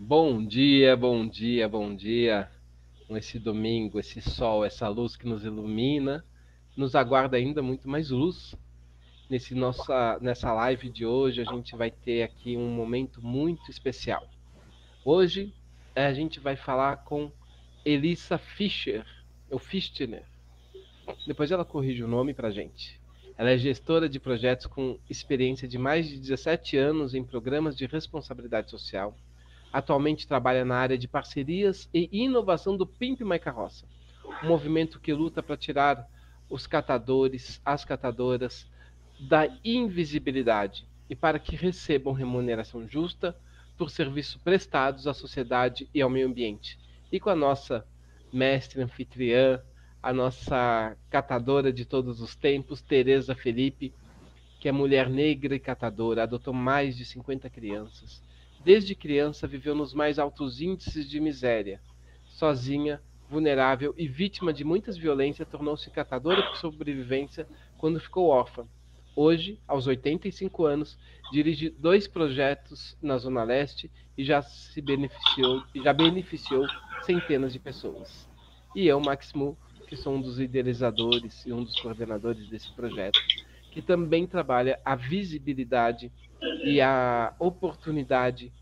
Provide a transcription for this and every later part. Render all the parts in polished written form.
Bom dia, bom dia, bom dia. Com esse domingo, esse sol, essa luz que nos ilumina, nos aguarda ainda muito mais luz. Nessa live de hoje, a gente vai ter aqui um momento muito especial. Hoje, a gente vai falar com Elissa Fischer, ou Fichtner. Depois ela corrige o nome para a gente. Ela é gestora de projetos com experiência de mais de 17 anos em programas de responsabilidade social. Atualmente trabalha na área de parcerias e inovação do Pimp My Carroça, um movimento que luta para tirar os catadores, as catadoras da invisibilidade e para que recebam remuneração justa por serviços prestados à sociedade e ao meio ambiente. E com a nossa mestre anfitriã, a nossa catadora de todos os tempos, Tereza Felipe, que é mulher negra e catadora, adotou mais de 50 crianças. Desde criança viveu nos mais altos índices de miséria. Sozinha, vulnerável e vítima de muitas violências, tornou-se catadora por sobrevivência quando ficou órfã. Hoje, aos 85 anos, dirige 2 projetos na Zona Leste e já beneficiou centenas de pessoas. E eu, Max Mu, que sou um dos idealizadores e um dos coordenadores desse projeto, que também trabalha a visibilidade e a oportunidade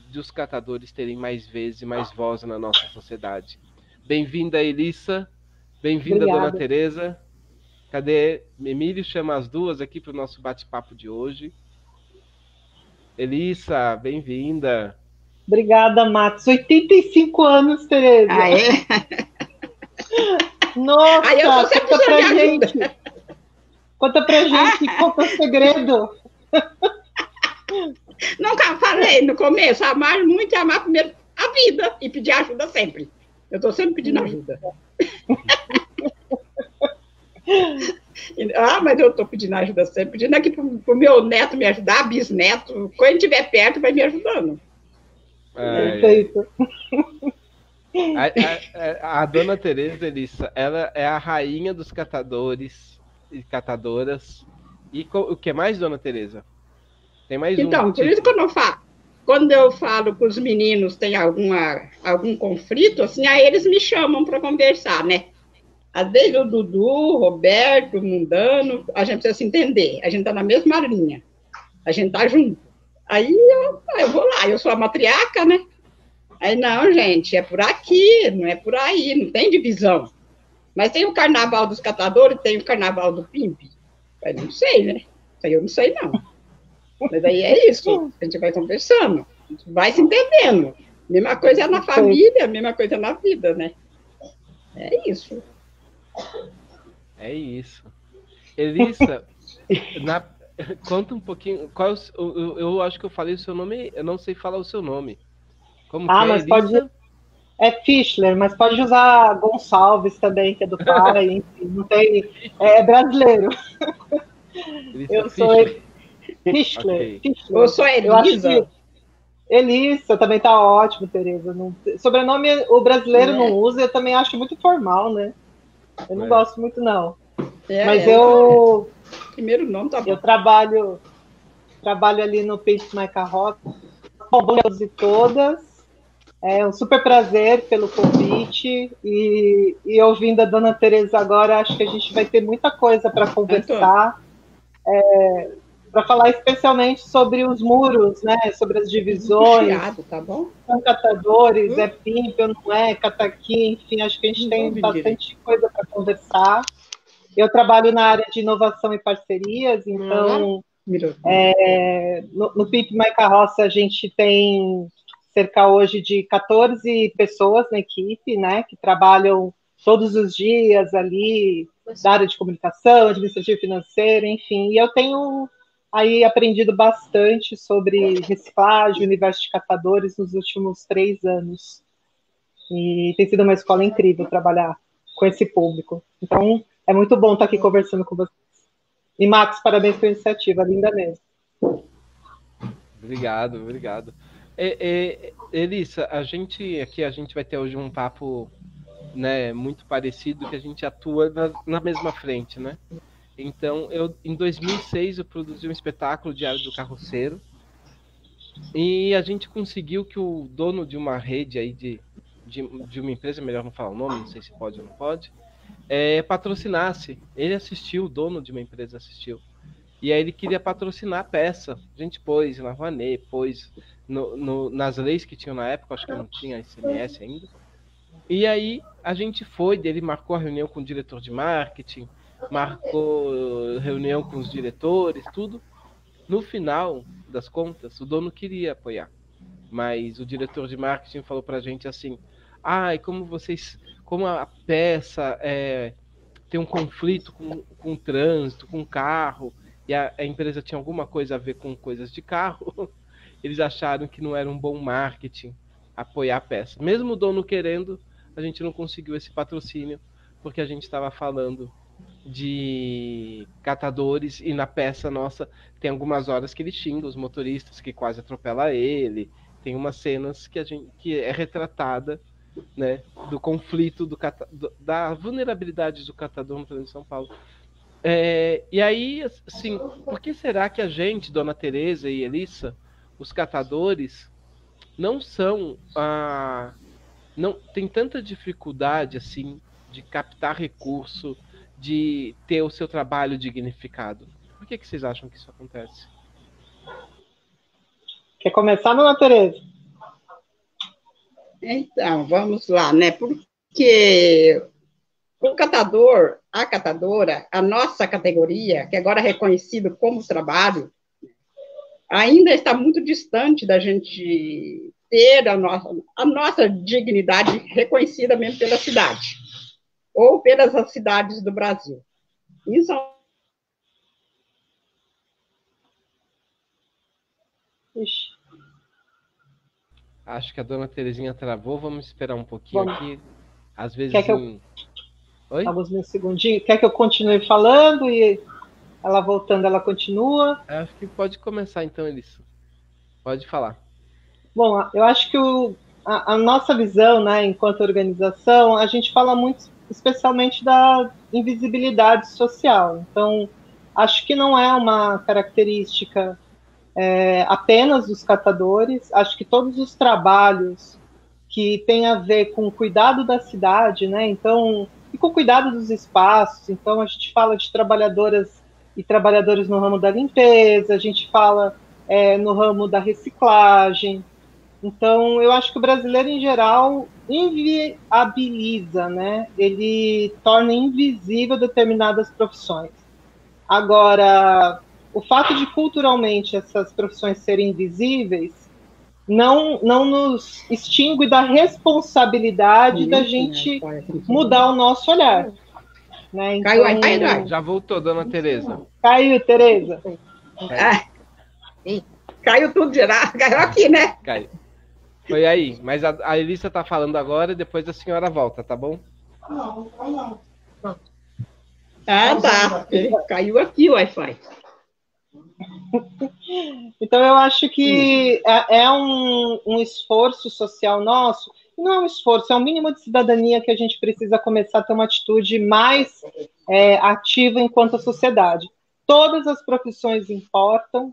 dos catadores terem mais vez e mais voz na nossa sociedade. Bem-vinda, Elissa. Bem-vinda, Dona Tereza. Cadê? Emílio chama as duas aqui para o nosso bate-papo de hoje. Elissa, bem-vinda. Obrigada, Max. 85 anos, Tereza. Ah, é? Nossa, eu conta pra gente. Conta pra gente, conta o segredo. Nunca falei no começo, amar muito e amar primeiro a vida e pedir ajuda sempre. Eu estou sempre pedindo ajuda. Mas eu estou pedindo ajuda sempre, pedindo aqui para o meu neto me ajudar, bisneto, quando estiver perto vai me ajudando. Perfeito. A Dona Tereza, Elissa, ela é a rainha dos catadores e catadoras. E o que mais, Dona Tereza? Tem mais então, por isso que quando eu falo que os meninos têm algum conflito, assim, aí eles me chamam para conversar, né? Às vezes o Dudu, o Roberto, o Mundano, a gente precisa se entender, a gente está na mesma linha, a gente está junto. Aí eu vou lá, eu sou a matriarca, né? Aí, não, gente, é por aqui, não é por aí, não tem divisão. Mas tem o carnaval dos catadores, tem o carnaval do Pimp. Eu não sei, né? Isso aí eu não sei, não. Mas aí é isso, a gente vai conversando, a gente vai se entendendo. Mesma coisa é na família, mesma coisa é na vida, né? É isso. É isso. Elissa, conta um pouquinho, eu acho que eu falei o seu nome, eu não sei falar o seu nome. Como que é, mas Elissa? pode... É Fischler, mas pode usar Gonçalves também, que é do pai, enfim, não tem... É brasileiro. Elissa eu Fischler. Sou... Fischler. Okay. Fischler. Eu sou Elisa. Eu acho que Elissa também tá ótimo, Tereza. Não... Sobrenome o brasileiro não usa, eu também acho muito formal, né? Eu não gosto muito, não. Mas eu... Primeiro nome tá bom. Eu trabalho ali no Pimp My Carroça. Bom, todos e todas. É um super prazer pelo convite. E ouvindo a Dona Tereza agora, acho que a gente vai ter muita coisa para conversar. Para falar especialmente sobre os muros, né? Sobre as divisões. Tá bom? São catadores, é Pimp, não é, cataqui, enfim, acho que a gente tem bastante coisa para conversar. Eu trabalho na área de inovação e parcerias, então no Pimp My Carroça a gente tem cerca hoje de 14 pessoas na equipe, né, que trabalham todos os dias ali da área de comunicação, administrativo financeiro, enfim, e eu tenho aí aprendido bastante sobre reciclagem, universo de catadores nos últimos 3 anos. E tem sido uma escola incrível trabalhar com esse público. Então, é muito bom estar aqui conversando com vocês. E, Max, parabéns pela iniciativa, linda mesmo. Obrigado. Elissa, a gente vai ter hoje um papo, né, muito parecido, que a gente atua na mesma frente, né? Então, em 2006, eu produzi um espetáculo Diário do Carroceiro, E a gente conseguiu que o dono de uma rede aí de uma empresa, melhor não falar o nome, não sei se pode ou não pode, patrocinasse. Ele assistiu, o dono de uma empresa assistiu. E aí ele queria patrocinar a peça. A gente pôs na Rouanet, pôs nas leis que tinham na época, acho que não tinha ICMS ainda. E aí a gente foi, ele marcou a reunião com o diretor de marketing, marcou reunião com os diretores, tudo. No final das contas, o dono queria apoiar, mas o diretor de marketing falou pra gente assim: ai, como a peça tem um conflito com o trânsito, com o carro, e a empresa tinha alguma coisa a ver com coisas de carro, eles acharam que não era um bom marketing apoiar a peça. Mesmo o dono querendo, a gente não conseguiu esse patrocínio, porque a gente estava falando de catadores e na peça nossa tem algumas horas que ele xinga os motoristas, que quase atropela ele, tem umas cenas que é retratada, né, do conflito da vulnerabilidade do catador no trânsito de São Paulo. E aí, assim, por que será que a gente, Dona Teresa e Elissa, os catadores, não são não tem tanta dificuldade assim de captar recurso, de ter o seu trabalho dignificado? Por que vocês acham que isso acontece? Quer começar, Dona Teresa? Então, vamos lá, né? Porque o catador, a catadora, a nossa categoria, que agora é reconhecido como trabalho, ainda está muito distante da gente ter a nossa dignidade reconhecida mesmo pela cidade, ou pelas cidades do Brasil. Isso Ixi. Acho que a Dona Terezinha travou, vamos esperar um pouquinho aqui. Às vezes Oi? Alguns segundinhos. Quer que eu continue falando e ela voltando, ela continua? Acho que pode começar então, Elissa. Pode falar. Bom, eu acho que a nossa visão, né, enquanto organização, a gente fala muito especialmente da invisibilidade social. Então, acho que não é uma característica apenas dos catadores. Acho que todos os trabalhos que têm a ver com o cuidado da cidade, né, então, e com o cuidado dos espaços. Então, a gente fala de trabalhadoras e trabalhadores no ramo da limpeza, a gente fala no ramo da reciclagem. Então, eu acho que o brasileiro, em geral, inviabiliza, né? Ele torna invisível determinadas profissões. Agora, o fato de culturalmente essas profissões serem invisíveis não nos extingue da responsabilidade da gente mudar o nosso olhar. Né? Então, caiu, já voltou, Dona Teresa. Caiu, Teresa. Caiu tudo geral, caiu aqui, né? Caiu. Foi aí, mas a Elissa tá falando agora e depois a senhora volta, tá bom? Não. Ah, tá. Caiu aqui o Wi-Fi. Então, eu acho que é um esforço social nosso, não é um esforço, é um mínimo de cidadania que a gente precisa começar a ter uma atitude mais ativa enquanto a sociedade. Todas as profissões importam,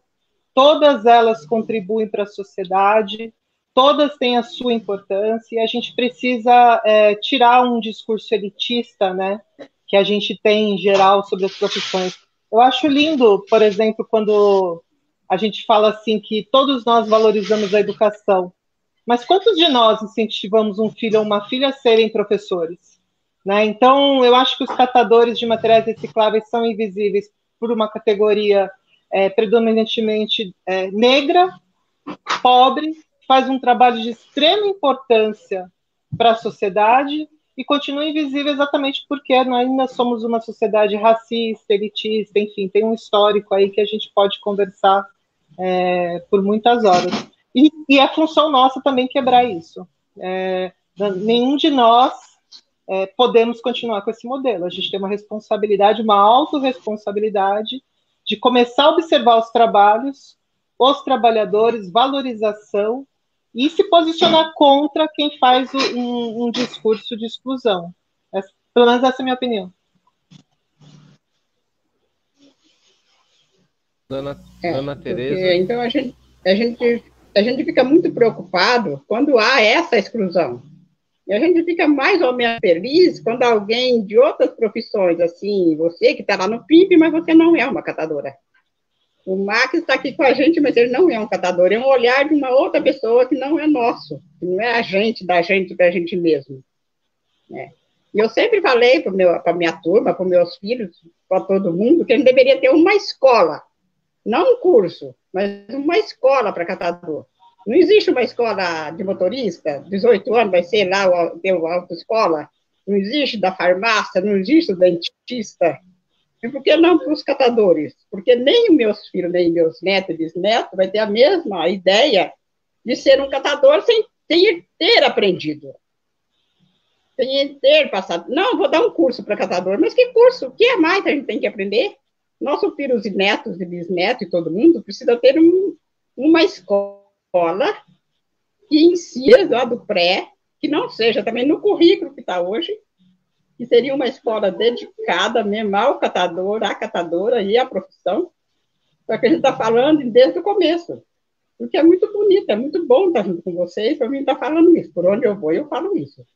todas elas contribuem para a sociedade, todas têm a sua importância, e a gente precisa tirar um discurso elitista, né, que a gente tem em geral sobre as profissões. Eu acho lindo, por exemplo, quando a gente fala assim que todos nós valorizamos a educação, mas quantos de nós incentivamos um filho ou uma filha a serem professores? Né? Então, eu acho que os catadores de materiais recicláveis são invisíveis por uma categoria predominantemente negra, pobre, faz um trabalho de extrema importância para a sociedade e continua invisível exatamente porque nós ainda somos uma sociedade racista, elitista, enfim, tem um histórico aí que a gente pode conversar por muitas horas. E é função nossa também quebrar isso. Nenhum de nós podemos continuar com esse modelo. A gente tem uma responsabilidade, uma autorresponsabilidade de começar a observar os trabalhos, os trabalhadores, valorização, e se posicionar contra quem faz um discurso de exclusão. Pelo menos essa é a minha opinião. Dona Teresa. Então a gente a gente fica muito preocupado quando há essa exclusão. E a gente fica mais ou menos feliz quando alguém de outras profissões, assim, você que está lá no PIB, mas você não é uma catadora. O Max está aqui com a gente, mas ele não é um catador, é um olhar de uma outra pessoa que não é nosso, que não é a gente, da gente para a gente mesmo. Né? E eu sempre falei para a minha turma, para os meus filhos, para todo mundo, que a gente deveria ter uma escola, não um curso, mas uma escola para catador. Não existe uma escola de motorista, 18 anos vai ser lá, ter uma autoescola, não existe da farmácia, não existe do dentista. E por que não para os catadores? Porque nem os meus filhos, nem meus netos e bisnetos vai ter a mesma ideia de ser um catador sem ter aprendido. Sem ter passado. Não, vou dar um curso para catador. Mas que curso? O que é mais que a gente tem que aprender? Nossos filhos e netos e bisnetos e todo mundo precisa ter uma escola que ensine lá do pré, que não seja também no currículo que está hoje, que seria uma escola dedicada mesmo ao catador, à catadora e à profissão, só que a gente está falando desde o começo, porque é muito bonito, é muito bom estar junto com vocês, para mim estar falando isso, por onde eu vou eu falo isso.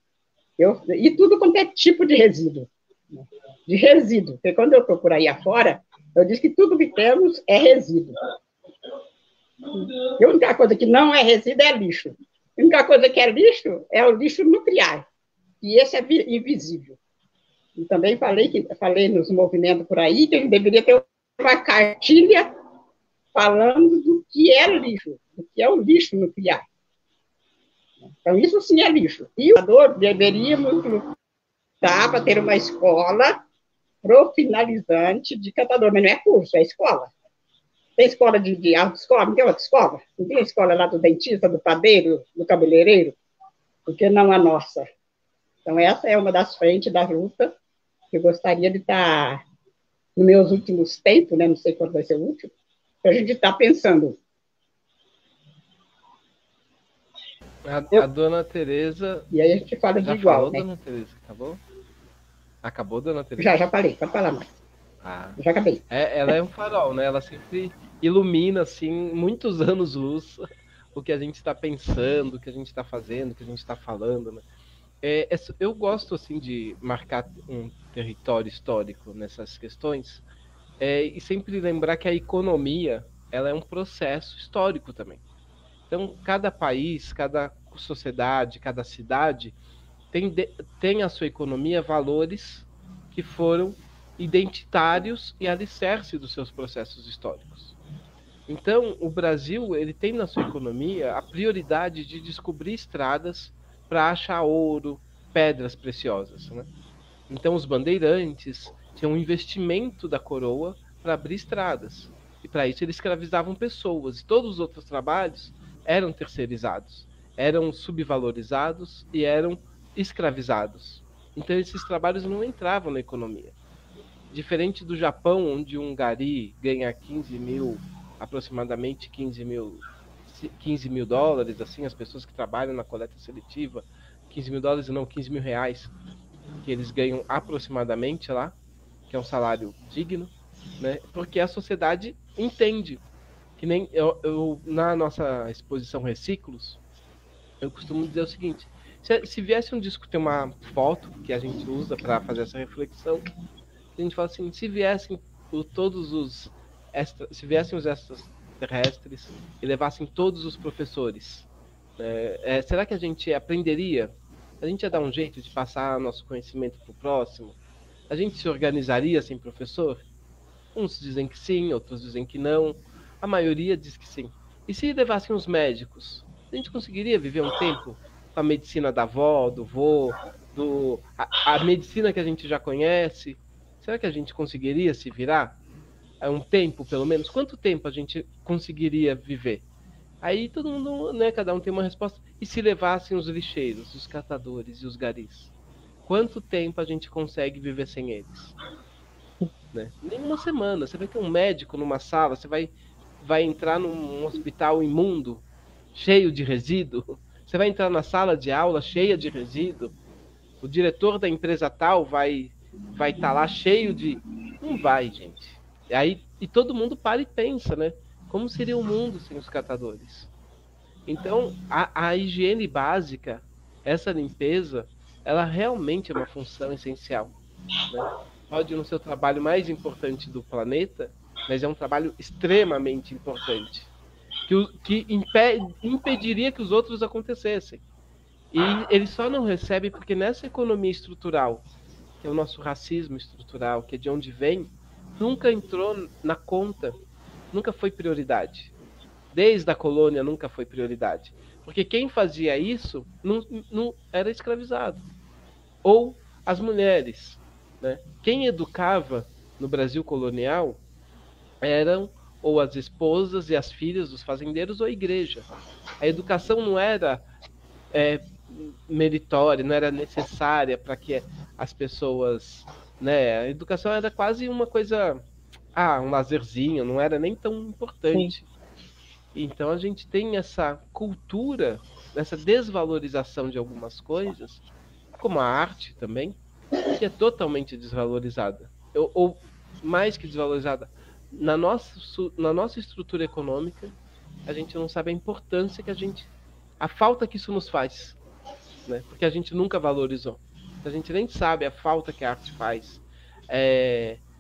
E tudo quanto é tipo de resíduo, porque quando eu estou por aí afora, eu disse que tudo que temos é resíduo. A única coisa que não é resíduo é lixo. A única coisa que é lixo é o lixo nuclear, e esse é invisível. E também falei nos movimentos por aí que a gente deveria ter uma cartilha falando do que é lixo, do que é o lixo nuclear. Então, isso sim é lixo. E o catador deveríamos lutar para ter uma escola profissionalizante de catador, mas não é curso, é escola. Tem escola de autoescola, não tem outra escola? Não tem escola lá do dentista, do padeiro, do cabeleireiro? Porque não a nossa. Então, essa é uma das frentes da luta que eu gostaria de estar, nos meus últimos tempos, né? Não sei quando vai ser o último, que a gente está pensando. A dona Tereza... E aí a gente fala de igual, falou, né? Dona Tereza? Acabou? Acabou, dona Tereza? Já falei, pode falar mais. Já acabei. Ela é um farol, né? Ela sempre ilumina, assim, muitos anos-luz o que a gente está pensando, o que a gente está fazendo, o que a gente está falando, né? Eu gosto, assim, de marcar um território histórico nessas questões e sempre lembrar que a economia, ela é um processo histórico também. Então, cada país, cada sociedade, cada cidade tem a sua economia valores que foram identitários e alicerce dos seus processos históricos. Então, o Brasil, ele tem na sua economia a prioridade de descobrir estradas para achar ouro, pedras preciosas, né? Então, os bandeirantes tinham um investimento da coroa para abrir estradas. E para isso eles escravizavam pessoas. E todos os outros trabalhos eram terceirizados, eram subvalorizados e eram escravizados. Então, esses trabalhos não entravam na economia. Diferente do Japão, onde um gari ganha aproximadamente 15 mil dólares, assim, as pessoas que trabalham na coleta seletiva, 15 mil dólares não, 15 mil reais, que eles ganham aproximadamente lá, que é um salário digno, né? Porque a sociedade entende. Que nem na nossa exposição Reciclos, eu costumo dizer o seguinte: se viesse um disco, tem uma foto que a gente usa para fazer essa reflexão, a gente fala assim, se viessem os extraterrestres e levassem todos os professores, será que a gente aprenderia? A gente ia dar um jeito de passar nosso conhecimento para o próximo? A gente se organizaria sem professor? Uns dizem que sim, outros dizem que não. A maioria diz que sim. E se levassem os médicos? A gente conseguiria viver um tempo com a medicina da avó, do vô, a medicina que a gente já conhece? Será que a gente conseguiria se virar? Um tempo, pelo menos? Quanto tempo a gente conseguiria viver? Aí todo mundo, né, cada um tem uma resposta. E se levassem os lixeiros, os catadores e os garis? Quanto tempo a gente consegue viver sem eles? Né? Nem uma semana. Você vai ter um médico numa sala, você vai entrar num hospital imundo, cheio de resíduo. Você vai entrar na sala de aula cheia de resíduo. O diretor da empresa tal vai estar lá cheio de... Não vai, gente. E todo mundo para e pensa, né? Como seria o mundo sem os catadores? Então, a higiene básica, essa limpeza, ela realmente é uma função essencial, né? Pode não ser o trabalho mais importante do planeta, mas é um trabalho extremamente importante, que impediria que os outros acontecessem. E ele só não recebe porque nessa economia estrutural, que é o nosso racismo estrutural, que é de onde vem, nunca entrou na conta, nunca foi prioridade. Desde a colônia nunca foi prioridade. Porque quem fazia isso não era escravizado. Ou as mulheres, né? Quem educava no Brasil colonial eram ou as esposas e as filhas dos fazendeiros ou a igreja. A educação não era meritória, não era necessária para que as pessoas, né? A educação era quase uma coisa, um lazerzinho, não era nem tão importante. Sim. Então a gente tem essa cultura, essa desvalorização de algumas coisas, como a arte também, que é totalmente desvalorizada. Ou mais que desvalorizada, na nossa estrutura econômica, a gente não sabe a importância a falta que isso nos faz, né? Porque a gente nunca valorizou. A gente nem sabe a falta que a arte faz.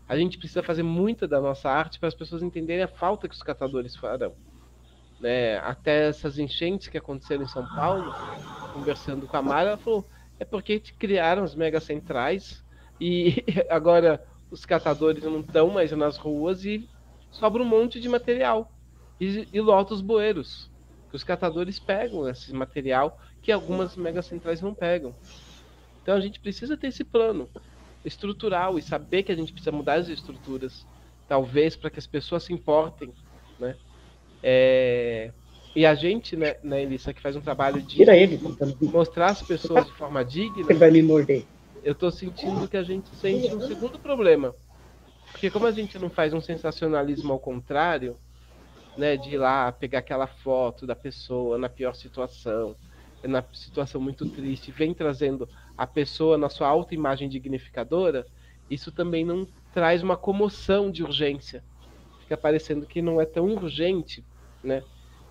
A gente precisa fazer muita da nossa arte para as pessoas entenderem a falta que os catadores farão. Né? Até essas enchentes que aconteceram em São Paulo, conversando com a Mara, ela falou, é porque criaram as megacentrais e agora os catadores não estão mais nas ruas e sobra um monte de material e lota os bueiros. Os catadores pegam esse material que algumas megacentrais não pegam. Então a gente precisa ter esse plano estrutural e saber que a gente precisa mudar as estruturas, talvez para que as pessoas se importem, né? E a gente, né, Elissa, que faz um trabalho de mostrar as pessoas de forma digna, vai me morder. Eu estou sentindo que a gente sente um segundo problema. Porque como a gente não faz um sensacionalismo ao contrário, né, de ir lá pegar aquela foto da pessoa na pior situação, na situação muito triste, vem trazendo a pessoa na sua autoimagem dignificadora, isso também não traz uma comoção de urgência. Fica parecendo que não é tão urgente, né?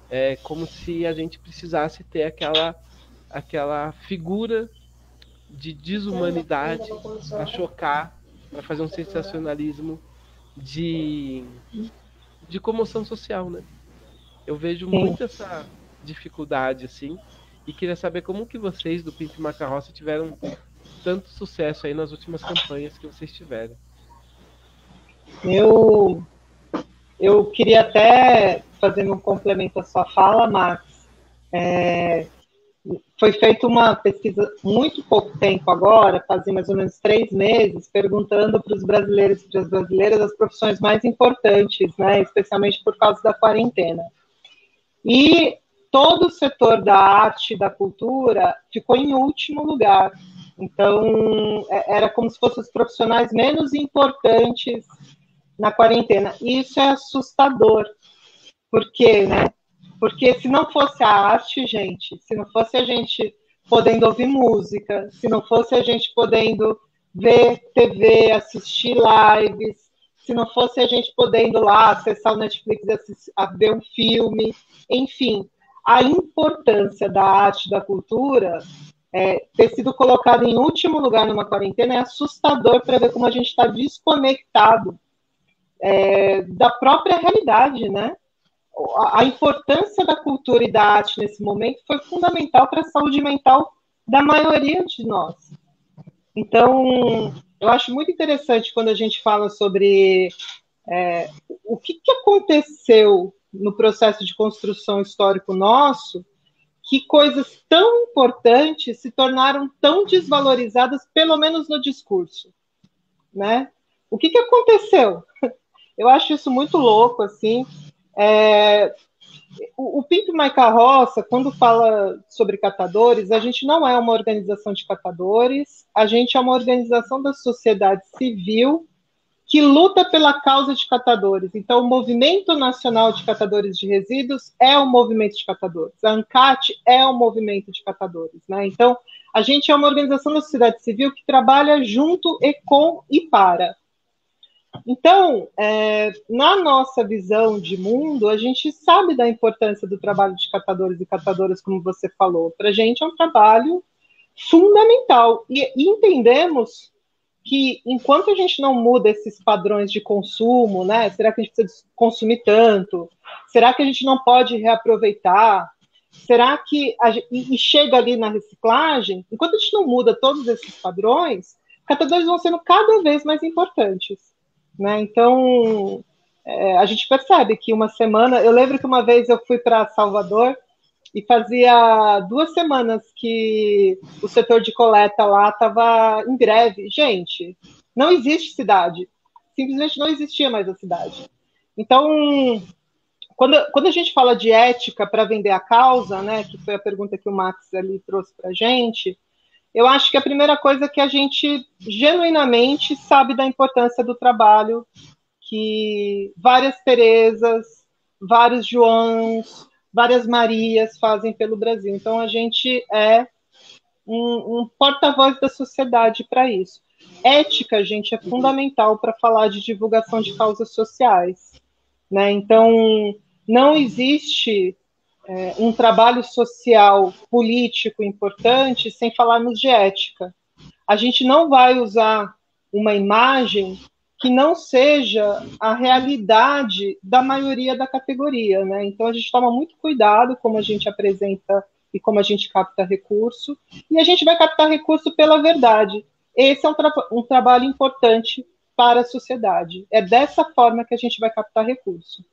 É como se a gente precisasse ter aquela figura de desumanidade para chocar, para fazer um sensacionalismo de comoção social, né? Eu vejo muito essa dificuldade, assim, e queria saber como que vocês do Pinto e Macarroça tiveram tanto sucesso aí nas últimas campanhas que vocês tiveram. Eu queria até, fazendo um complemento à sua fala, Max, foi feita uma pesquisa muito pouco tempo agora, fazia mais ou menos 3 meses, perguntando para os brasileiros e para as brasileiras as profissões mais importantes, né, especialmente por causa da quarentena. E todo o setor da arte e da cultura ficou em último lugar. Então, era como se fossem os profissionais menos importantes na quarentena. E isso é assustador. Por quê, né? Porque se não fosse a arte, gente, se não fosse a gente podendo ouvir música, se não fosse a gente podendo ver TV, assistir lives, se não fosse a gente podendo lá acessar o Netflix e ver um filme, enfim, a importância da arte e da cultura ter sido colocada em último lugar numa quarentena é assustador para ver como a gente está desconectado da própria realidade, né? A importância da cultura e da arte nesse momento foi fundamental para a saúde mental da maioria de nós. Então, eu acho muito interessante quando a gente fala sobre o que aconteceu no processo de construção histórico nosso, que coisas tão importantes se tornaram tão desvalorizadas, pelo menos no discurso, né? O que aconteceu? Eu acho isso muito louco, assim. O Pinto e Macarroça, quando fala sobre catadores, a gente não é uma organização de catadores, a gente é uma organização da sociedade civil que luta pela causa de catadores. Então, o Movimento Nacional de Catadores de Resíduos é um movimento de catadores. A ANCAT é um movimento de catadores, né? Então, a gente é uma organização da sociedade civil que trabalha junto e com e para. Então, na nossa visão de mundo, a gente sabe da importância do trabalho de catadores e catadoras, como você falou. Para a gente é um trabalho fundamental. E entendemos que, enquanto a gente não muda esses padrões de consumo, né? Será que a gente precisa consumir tanto? Será que a gente não pode reaproveitar? Será que e chega ali na reciclagem? Enquanto a gente não muda todos esses padrões, catadores vão sendo cada vez mais importantes, né? Então, a gente percebe que uma semana... Eu lembro que uma vez eu fui para Salvador e fazia 2 semanas que o setor de coleta lá estava em greve. Gente, não existe cidade. Simplesmente não existia mais a cidade. Então, quando a gente fala de ética para vender a causa, né, que foi a pergunta que o Max ali trouxe para a gente, eu acho que a primeira coisa é que a gente genuinamente sabe da importância do trabalho que várias Terezas, vários Joãos, várias Marias fazem pelo Brasil. Então, a gente é um porta-voz da sociedade para isso. Ética, gente, é fundamental para falar de divulgação de causas sociais, né? Então, não existe um trabalho social, político importante sem falarmos de ética. A gente não vai usar uma imagem que não seja a realidade da maioria da categoria, né? Então, a gente toma muito cuidado como a gente apresenta e como a gente capta recurso, e a gente vai captar recurso pela verdade. Esse é um trabalho importante para a sociedade. É dessa forma que a gente vai captar recurso.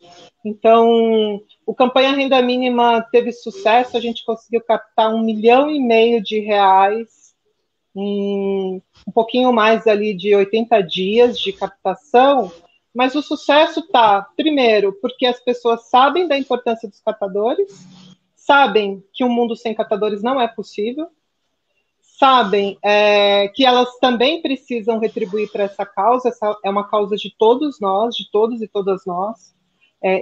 Então, o Campanha Renda Mínima teve sucesso, a gente conseguiu captar R$1,5 milhão em um pouquinho mais ali de 80 dias de captação, mas o sucesso está, primeiro, porque as pessoas sabem da importância dos catadores, sabem que um mundo sem catadores não é possível, sabem que elas também precisam retribuir para essa causa. Essa é uma causa de todos nós, de todos e todas nós,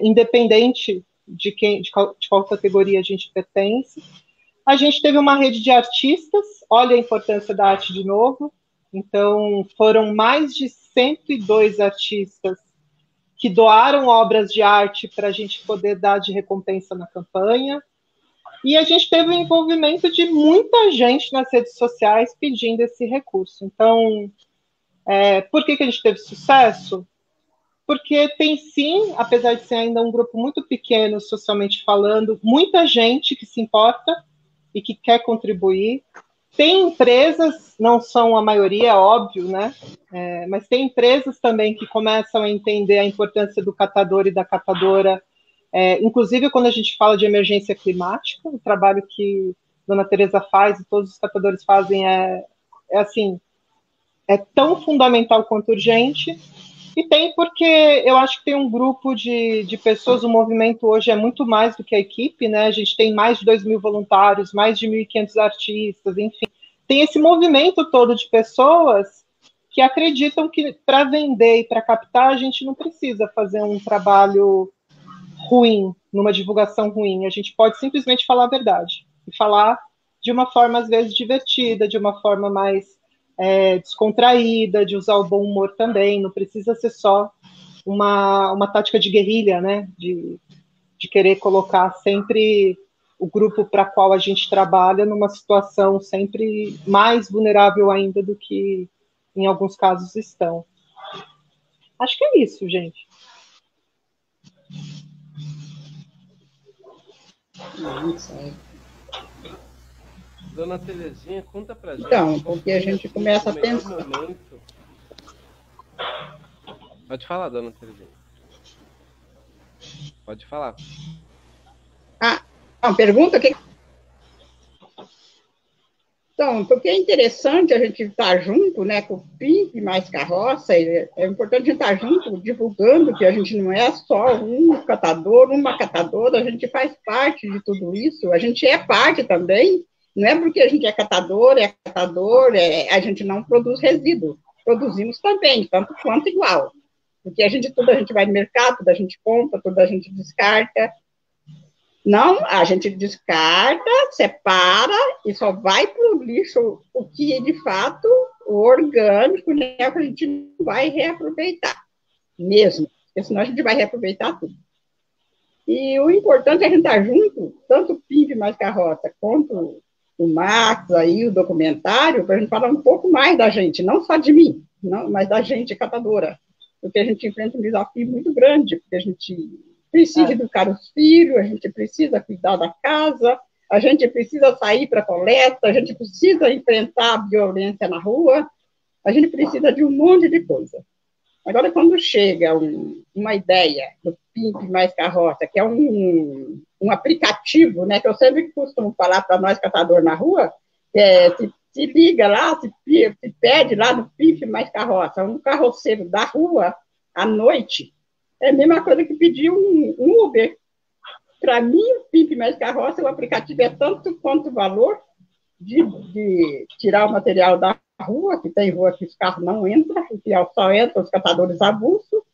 independente de qual categoria a gente pertence. A gente teve uma rede de artistas, olha a importância da arte de novo. Então, foram mais de 102 artistas que doaram obras de arte para a gente poder dar de recompensa na campanha. E a gente teve o envolvimento de muita gente nas redes sociais pedindo esse recurso. Então, por que a gente teve sucesso? Porque tem sim, apesar de ser ainda um grupo muito pequeno socialmente falando, muita gente que se importa e que quer contribuir. Tem empresas, não são a maioria, óbvio, né? Mas tem empresas também que começam a entender a importância do catador e da catadora, inclusive quando a gente fala de emergência climática, o trabalho que Dona Tereza faz e todos os catadores fazem é tão fundamental quanto urgente. E tem porque eu acho que tem um grupo de pessoas, o movimento hoje é muito mais do que a equipe, né? A gente tem mais de 2.000 voluntários, mais de 1.500 artistas, enfim. Tem esse movimento todo de pessoas que acreditam que para vender e para captar a gente não precisa fazer um trabalho ruim, numa divulgação ruim. A gente pode simplesmente falar a verdade. E falar de uma forma, às vezes, divertida, de uma forma mais descontraída, de usar o bom humor também. Não precisa ser só uma tática de guerrilha, né? De querer colocar sempre o grupo para qual a gente trabalha numa situação sempre mais vulnerável ainda do que em alguns casos estão. Acho que é isso, gente. Dona Terezinha, conta pra gente. Então, porque a gente começa a pensar. Pode falar, Dona Terezinha. Pode falar. Uma pergunta que... Então, porque é interessante a gente estar junto, né, com o PIB mais carroça, é importante a gente estar junto, divulgando que a gente não é só um catador, uma catadora, a gente faz parte de tudo isso, a gente é parte também, não é porque a gente é catador, a gente não produz resíduo, produzimos também, tanto quanto igual, porque tudo a gente vai no mercado, tudo a gente compra, tudo a gente descarta. Não, a gente descarta, separa e só vai para o lixo o que, de fato, o orgânico, né, que a gente não vai reaproveitar. mesmo, porque senão a gente vai reaproveitar tudo. E o importante é a gente estar junto, tanto o PIB mais Carroça, quanto o Max, aí, o documentário, para a gente falar um pouco mais da gente, não só de mim, não, mas da gente catadora, porque a gente enfrenta um desafio muito grande, porque a gente precisa educar os filhos, a gente precisa cuidar da casa, a gente precisa sair para coleta, a gente precisa enfrentar a violência na rua, a gente precisa de um monte de coisa. Agora, quando chega uma ideia do PIMP mais Carroça, que é um aplicativo, né, que eu sempre costumo falar para nós catadores na rua, se liga lá, se pede lá no PIMP mais Carroça, um carroceiro da rua, à noite, é a mesma coisa que pedir um Uber. Para mim, o PIMP mais Carroça, o aplicativo é tanto quanto o valor de tirar o material da rua, que tem rua que os carros não entram, que só entram os catadores avulso.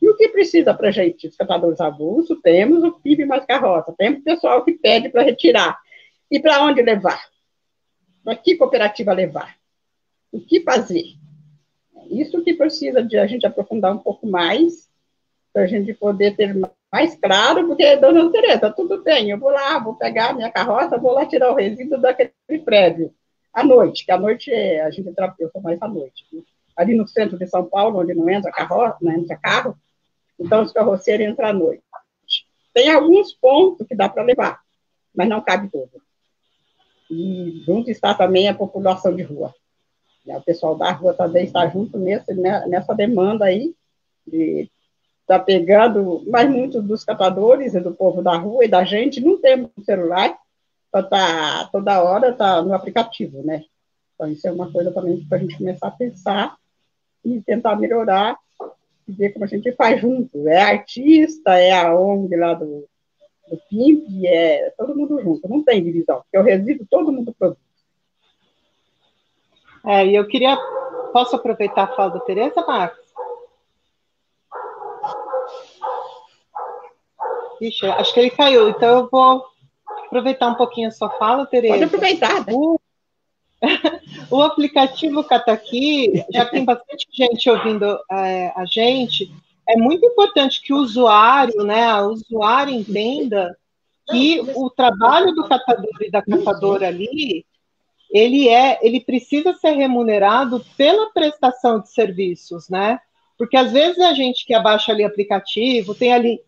E o que precisa para a gente, os catadores avulso? Temos o PIB mais Carroça, temos o pessoal que pede para retirar. E para onde levar? Para que cooperativa levar? O que fazer? Isso que precisa de a gente aprofundar um pouco mais, para a gente poder ter mais claro, porque, dona Tereza, tudo bem, eu vou lá, vou pegar a minha carroça, vou lá tirar o resíduo daquele prédio. À noite, que à noite a gente eu sou mais à noite. Ali no centro de São Paulo, onde não entra carroça, não entra carro, então os carroceiros entram à noite. Tem alguns pontos que dá para levar, mas não cabe todo. E junto está também a população de rua. O pessoal da rua também está junto nessa demanda aí, de estar pegando, mas muitos dos catadores e do povo da rua e da gente não temos celular, para toda hora tá no aplicativo, né? Então, isso é uma coisa também para a gente começar a pensar e tentar melhorar e ver como a gente faz junto. É artista, é a ONG lá do PIMP, é todo mundo junto, não tem divisão, porque o resíduo todo mundo produz. E eu queria... Posso aproveitar a fala da Tereza, Max? Ixi, acho que ele caiu, então eu vou aproveitar um pouquinho a sua fala, Tereza. Pode aproveitar. Né? O aplicativo Cataqui, já tem bastante gente ouvindo a gente, é muito importante que o usuário, né, a usuária entenda que o trabalho do catador e da catadora ali, ele precisa ser remunerado pela prestação de serviços, né? Porque às vezes a gente que abaixa ali o aplicativo, tem ali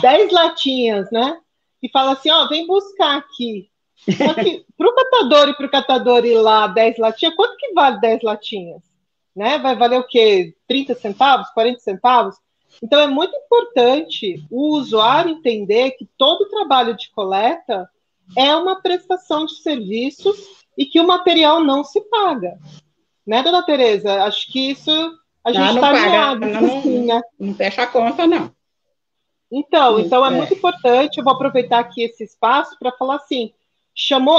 10 latinhas, né? E fala assim, vem buscar aqui. Só que para o catador ir lá 10 latinhas, quanto que vale 10 latinhas? Né? Vai valer o quê? 30 centavos, 40 centavos? Então é muito importante o usuário entender que todo trabalho de coleta é uma prestação de serviços e que o material não se paga. Né, dona Tereza? Acho que isso a gente está alinhado. Não fecha a conta, não. Então é muito importante, eu vou aproveitar aqui esse espaço para falar assim,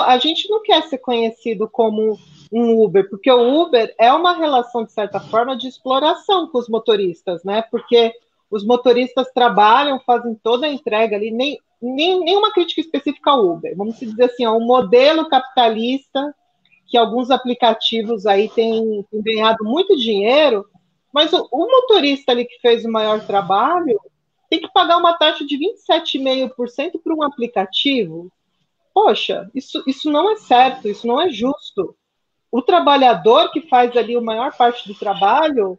a gente não quer ser conhecido como um Uber, porque o Uber é uma relação, de certa forma, de exploração com os motoristas, né? Porque os motoristas trabalham, fazem toda a entrega ali, nenhuma crítica específica ao Uber, vamos dizer assim, um modelo capitalista que alguns aplicativos aí têm ganhado muito dinheiro, mas o motorista ali que fez o maior trabalho tem que pagar uma taxa de 27,5% para um aplicativo. Poxa, isso não é certo, isso não é justo. O trabalhador que faz ali a maior parte do trabalho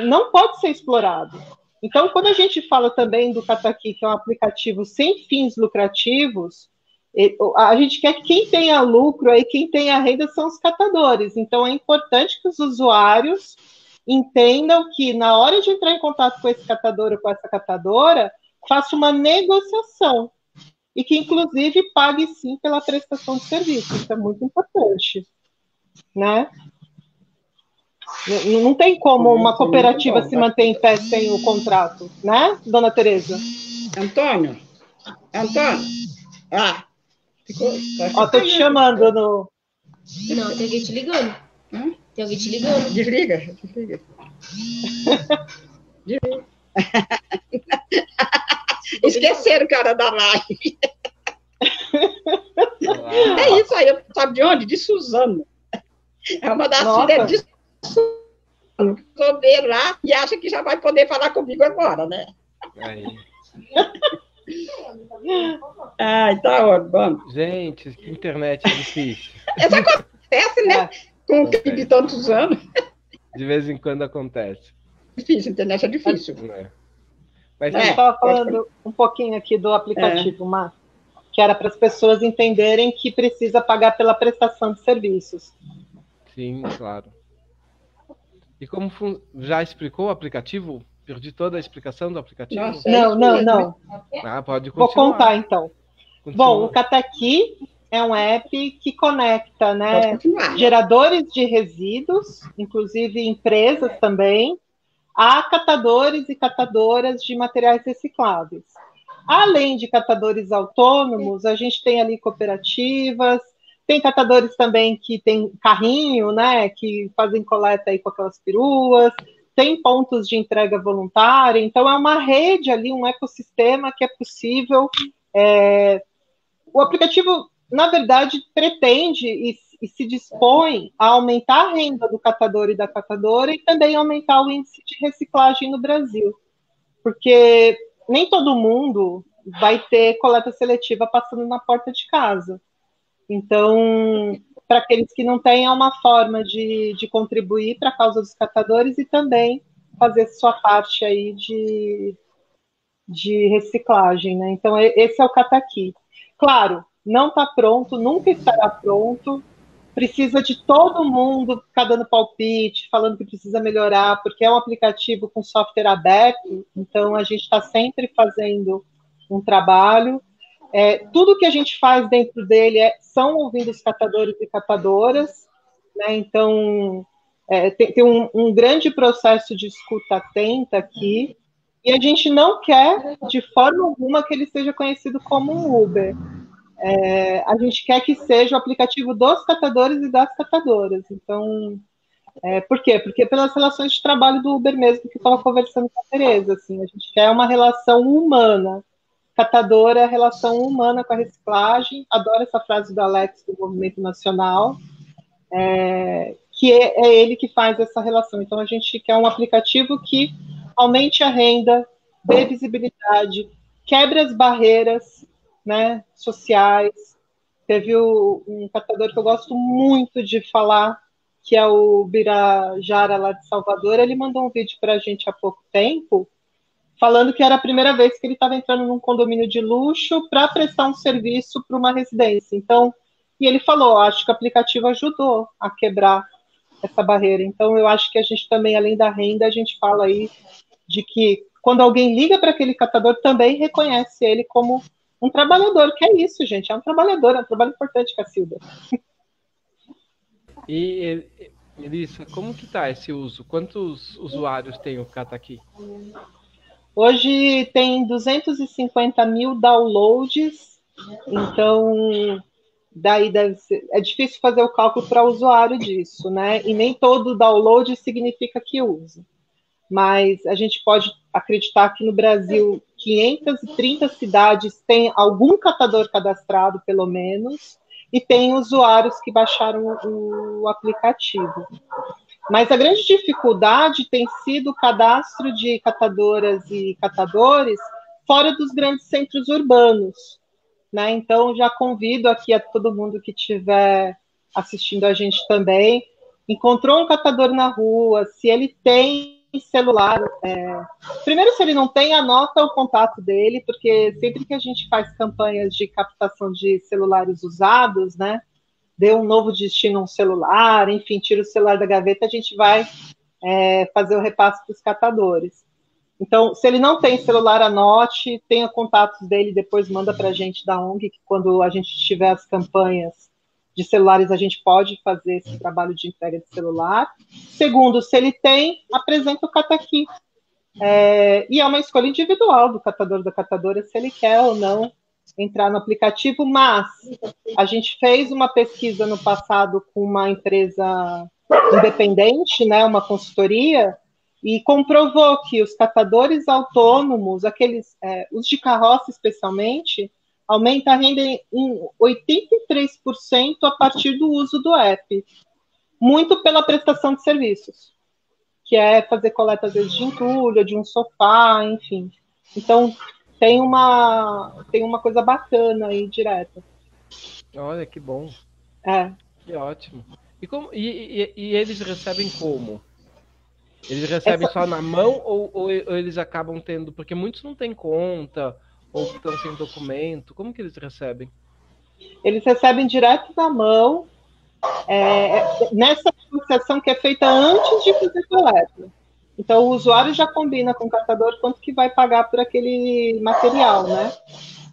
não pode ser explorado. Então, quando a gente fala também do Cataqui, que é um aplicativo sem fins lucrativos, a gente quer que quem tenha lucro, aí, quem tenha renda são os catadores. Então, é importante que os usuários entendam que, na hora de entrar em contato com esse catador ou com essa catadora, faça uma negociação e que, inclusive, pague, sim, pela prestação de serviço. Isso é muito importante, né? Não tem como uma cooperativa se manter em pé sem o contrato, né, dona Tereza? Antônio. Tô te chamando no... Não, tem alguém te ligando. Tem alguém te ligando. Desliga. Esqueceram o cara da live. É isso aí, sabe de onde? De Suzano. É uma das filhas de Suzano. resolver lá e acha que já vai poder falar comigo agora, né? Aí. Ai, tá ótimo. Vamos. Gente, que internet difícil. Isso acontece, né? Com o tempo de tantos anos. De vez em quando acontece. Difícil, internet é difícil. Mas Eu estava falando um pouquinho aqui do aplicativo, Márcio, que era para as pessoas entenderem que precisa pagar pela prestação de serviços. Sim, claro. E como já explicou o aplicativo? Perdi toda a explicação do aplicativo? Nossa, Não. Ah, pode continuar. Vou contar, então. Continua. Bom, o Cataqui é um app que conecta, né, geradores de resíduos, inclusive empresas também, a catadores e catadoras de materiais recicláveis. Além de catadores autônomos, a gente tem ali cooperativas, tem catadores também que tem carrinho, né, que fazem coleta aí com aquelas peruas, tem pontos de entrega voluntária, então é uma rede ali, um ecossistema que é possível. O aplicativo, na verdade, pretende e se dispõe a aumentar a renda do catador e da catadora e também aumentar o índice de reciclagem no Brasil, porque nem todo mundo vai ter coleta seletiva passando na porta de casa. Então, para aqueles que não têm, é uma forma de contribuir para a causa dos catadores e também fazer sua parte aí de reciclagem, né? Então, esse é o Cataqui. Claro, não está pronto, nunca estará pronto, precisa de todo mundo ficar dando palpite, falando que precisa melhorar, porque é um aplicativo com software aberto, então a gente está sempre fazendo um trabalho. Tudo que a gente faz dentro dele são ouvindo os catadores e catadoras, né? Então tem um grande processo de escuta atenta aqui, e a gente não quer, de forma alguma, que ele seja conhecido como um Uber. A gente quer que seja o aplicativo dos catadores e das catadoras. Então, por quê? Porque pelas relações de trabalho do Uber mesmo, que eu estava conversando com a Tereza, assim, a gente quer uma relação humana. Catadora é relação humana com a reciclagem. Adoro essa frase do Alex, do Movimento Nacional, que é ele que faz essa relação. Então, a gente quer um aplicativo que aumente a renda, dê visibilidade, quebre as barreiras, né, sociais. Teve um catador que eu gosto muito de falar, que é o Birajara, lá de Salvador. Ele mandou um vídeo para a gente há pouco tempo, falando que era a primeira vez que ele estava entrando num condomínio de luxo para prestar um serviço para uma residência. Então, e ele falou, acho que o aplicativo ajudou a quebrar essa barreira. Então, eu acho que a gente também, além da renda, a gente fala aí de que quando alguém liga para aquele catador, também reconhece ele como um trabalhador, que é isso, gente, é um trabalhador, é um trabalho importante, Cacilda. E, Elissa, como que tá esse uso? Quantos usuários tem o Cataqui? Hoje tem 250 mil downloads, então daí é difícil fazer o cálculo para o usuário disso, né? E nem todo download significa que usa. Mas a gente pode acreditar que no Brasil 530 cidades têm algum catador cadastrado, pelo menos, e tem usuários que baixaram o aplicativo. Mas a grande dificuldade tem sido o cadastro de catadoras e catadores fora dos grandes centros urbanos, né? Então, já convido aqui a todo mundo que estiver assistindo a gente também, encontrou um catador na rua, se ele tem celular, primeiro, se ele não tem, anota o contato dele, porque sempre que a gente faz campanhas de captação de celulares usados, né, dê um novo destino a um celular, enfim, tira o celular da gaveta, a gente vai fazer o repasse para os catadores. Então, se ele não tem celular, anote, tenha contatos dele, depois manda para a gente da ONG, que quando a gente tiver as campanhas de celulares, a gente pode fazer esse trabalho de entrega de celular. Segundo, se ele tem, apresenta o Cataqui. E é uma escolha individual do catador da catadora, se ele quer ou não entrar no aplicativo, mas a gente fez uma pesquisa no passado com uma empresa independente, né, uma consultoria, e comprovou que os catadores autônomos, os de carroça especialmente, aumenta a renda em 83% a partir do uso do app, muito pela prestação de serviços. que é fazer coleta, às vezes, de entulho, de um sofá, enfim. Então, tem uma coisa bacana aí, direta. Olha, que bom. É. Que ótimo. E eles recebem como? Eles recebem só na mão ou eles acabam tendo... Porque muitos não têm conta ou estão sem documento. Como que eles recebem? Eles recebem direto na mão, nessa negociação que é feita antes de fazer coleta. Então, o usuário já combina com o catador quanto que vai pagar por aquele material, né?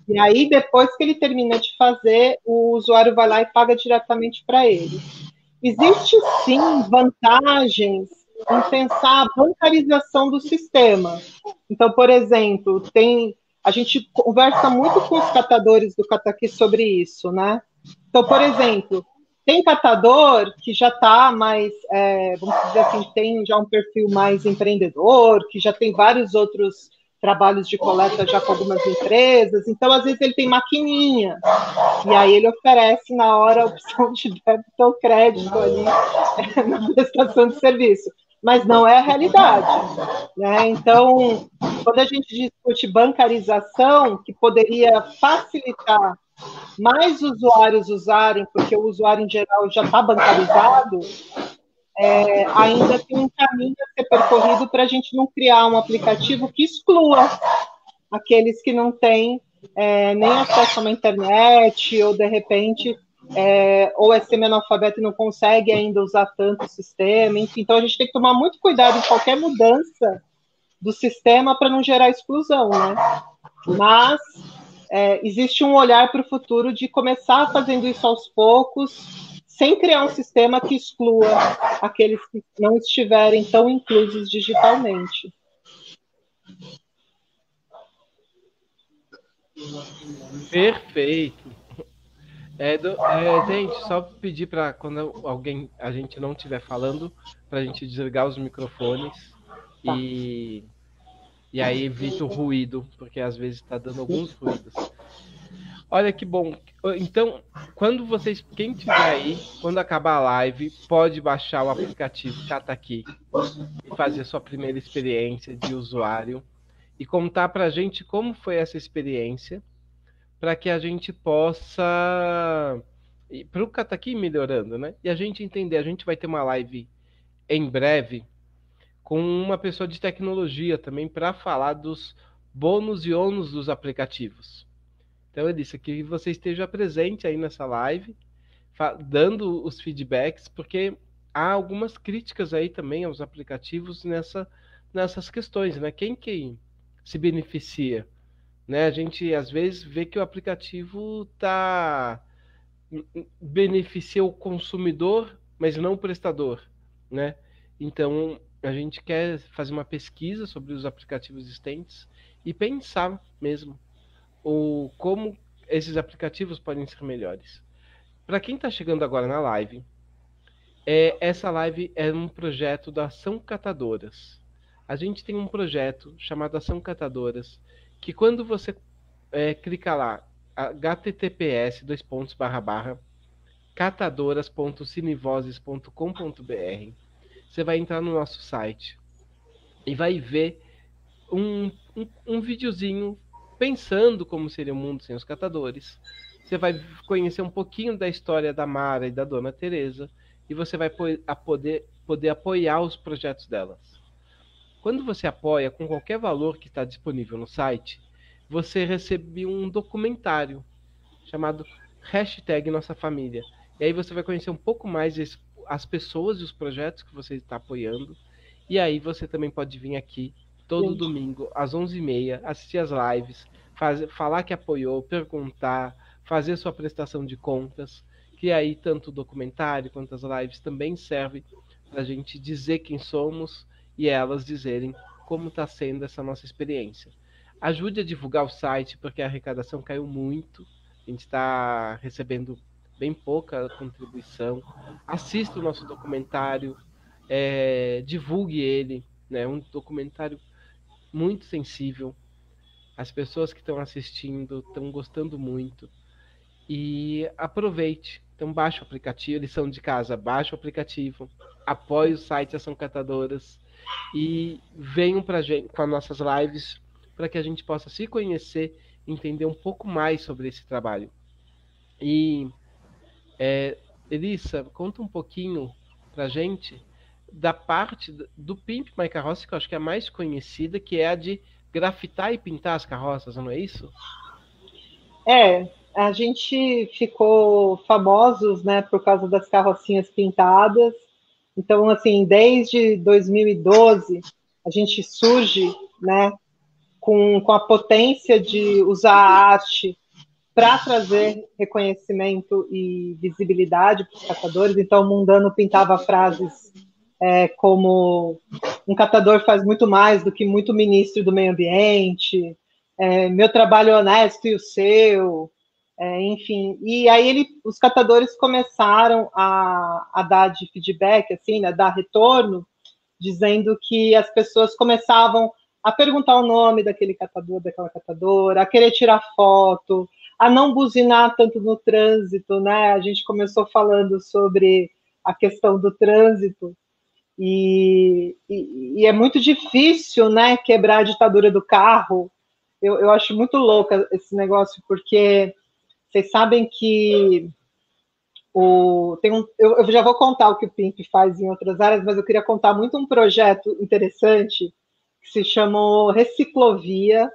E aí, depois que ele termina de fazer, o usuário vai lá e paga diretamente para ele. Existe, sim, vantagens em pensar a bancarização do sistema. Então, por exemplo, a gente conversa muito com os catadores do Cataqui sobre isso, né? Então, por exemplo, tem catador que já está mais, vamos dizer assim, tem já um perfil mais empreendedor, que já tem vários outros trabalhos de coleta já com algumas empresas, então às vezes ele tem maquininha, e aí ele oferece na hora a opção de débito ou crédito ali na prestação de serviço, mas não é a realidade, né? Então, quando a gente discute bancarização, que poderia facilitar mais usuários usarem, porque o usuário em geral já está bancarizado, ainda tem um caminho a ser percorrido para a gente não criar um aplicativo que exclua aqueles que não têm nem acesso a uma internet, ou de repente, ou é semi-analfabeto e não consegue ainda usar tanto o sistema, enfim. Então a gente tem que tomar muito cuidado em qualquer mudança do sistema para não gerar exclusão, né? Mas existe um olhar para o futuro de começar fazendo isso aos poucos, sem criar um sistema que exclua aqueles que não estiverem tão inclusos digitalmente. Perfeito. Gente, só pedir para quando a gente não estiver falando, para a gente desligar os microfones e aí evita o ruído, porque às vezes está dando alguns ruídos. Olha que bom. Então, quem tiver aí, quando acabar a live, pode baixar o aplicativo Cataqui e fazer sua primeira experiência de usuário e contar para a gente como foi essa experiência, para que a gente possa para o Cataqui melhorando, né? E a gente entender. A gente vai ter uma live em breve com uma pessoa de tecnologia também para falar dos bônus e ônus dos aplicativos. Então, eu disse que você esteja presente aí nessa live, dando os feedbacks, porque há algumas críticas aí também aos aplicativos nessas questões, né? Quem que se beneficia? Né? A gente, às vezes, vê que o aplicativo beneficia o consumidor, mas não o prestador, né? Então, a gente quer fazer uma pesquisa sobre os aplicativos existentes e pensar mesmo como esses aplicativos podem ser melhores. Para quem está chegando agora na live, essa live é um projeto da Ação Catadoras. A gente tem um projeto chamado Ação Catadoras, que quando você clica lá, https://catadoras.cinevozes.com.br, você vai entrar no nosso site e vai ver um videozinho pensando como seria o mundo sem os catadores. Você vai conhecer um pouquinho da história da Mara e da Dona Teresa e você vai poder apoiar os projetos delas. Quando você apoia com qualquer valor que está disponível no site, você recebe um documentário chamado #Nossa Família. E aí você vai conhecer um pouco mais as pessoas e os projetos que você está apoiando. E aí você também pode vir aqui todo domingo, às 11h30, assistir as lives, falar que apoiou, perguntar, fazer sua prestação de contas, que aí tanto o documentário quanto as lives também servem para a gente dizer quem somos e elas dizerem como está sendo essa nossa experiência. Ajude a divulgar o site, porque a arrecadação caiu muito, a gente está recebendo bem pouca contribuição. Assista o nosso documentário, divulgue ele, né? Um documentário muito sensível. As pessoas que estão assistindo estão gostando muito. E aproveite. Então baixe o aplicativo, lição de casa, baixe o aplicativo, apoie o site Ação Catadoras. e venham para gente com as nossas lives para que a gente possa se conhecer, entender um pouco mais sobre esse trabalho. E Elissa, conta um pouquinho para a gente da parte do Pimp My Carroça, que eu acho que é a mais conhecida, que é a de grafitar e pintar as carroças, não é isso? A gente ficou famosos, né, por causa das carrocinhas pintadas. Então, assim, desde 2012, a gente surge, né, com a potência de usar a arte para trazer reconhecimento e visibilidade para os catadores. Então, o Mundano pintava frases como um catador faz muito mais do que muito ministro do meio ambiente, meu trabalho é honesto e o seu, enfim. E aí os catadores começaram a dar de feedback, assim, né, dar retorno, dizendo que as pessoas começavam a perguntar o nome daquele catador, daquela catadora, a querer tirar foto, a não buzinar tanto no trânsito, né? A gente começou falando sobre a questão do trânsito, e é muito difícil, né, quebrar a ditadura do carro. Eu acho muito louca esse negócio, porque vocês sabem que eu já vou contar o que o Pimp faz em outras áreas, mas eu queria contar muito um projeto interessante que se chamou Reciclovia.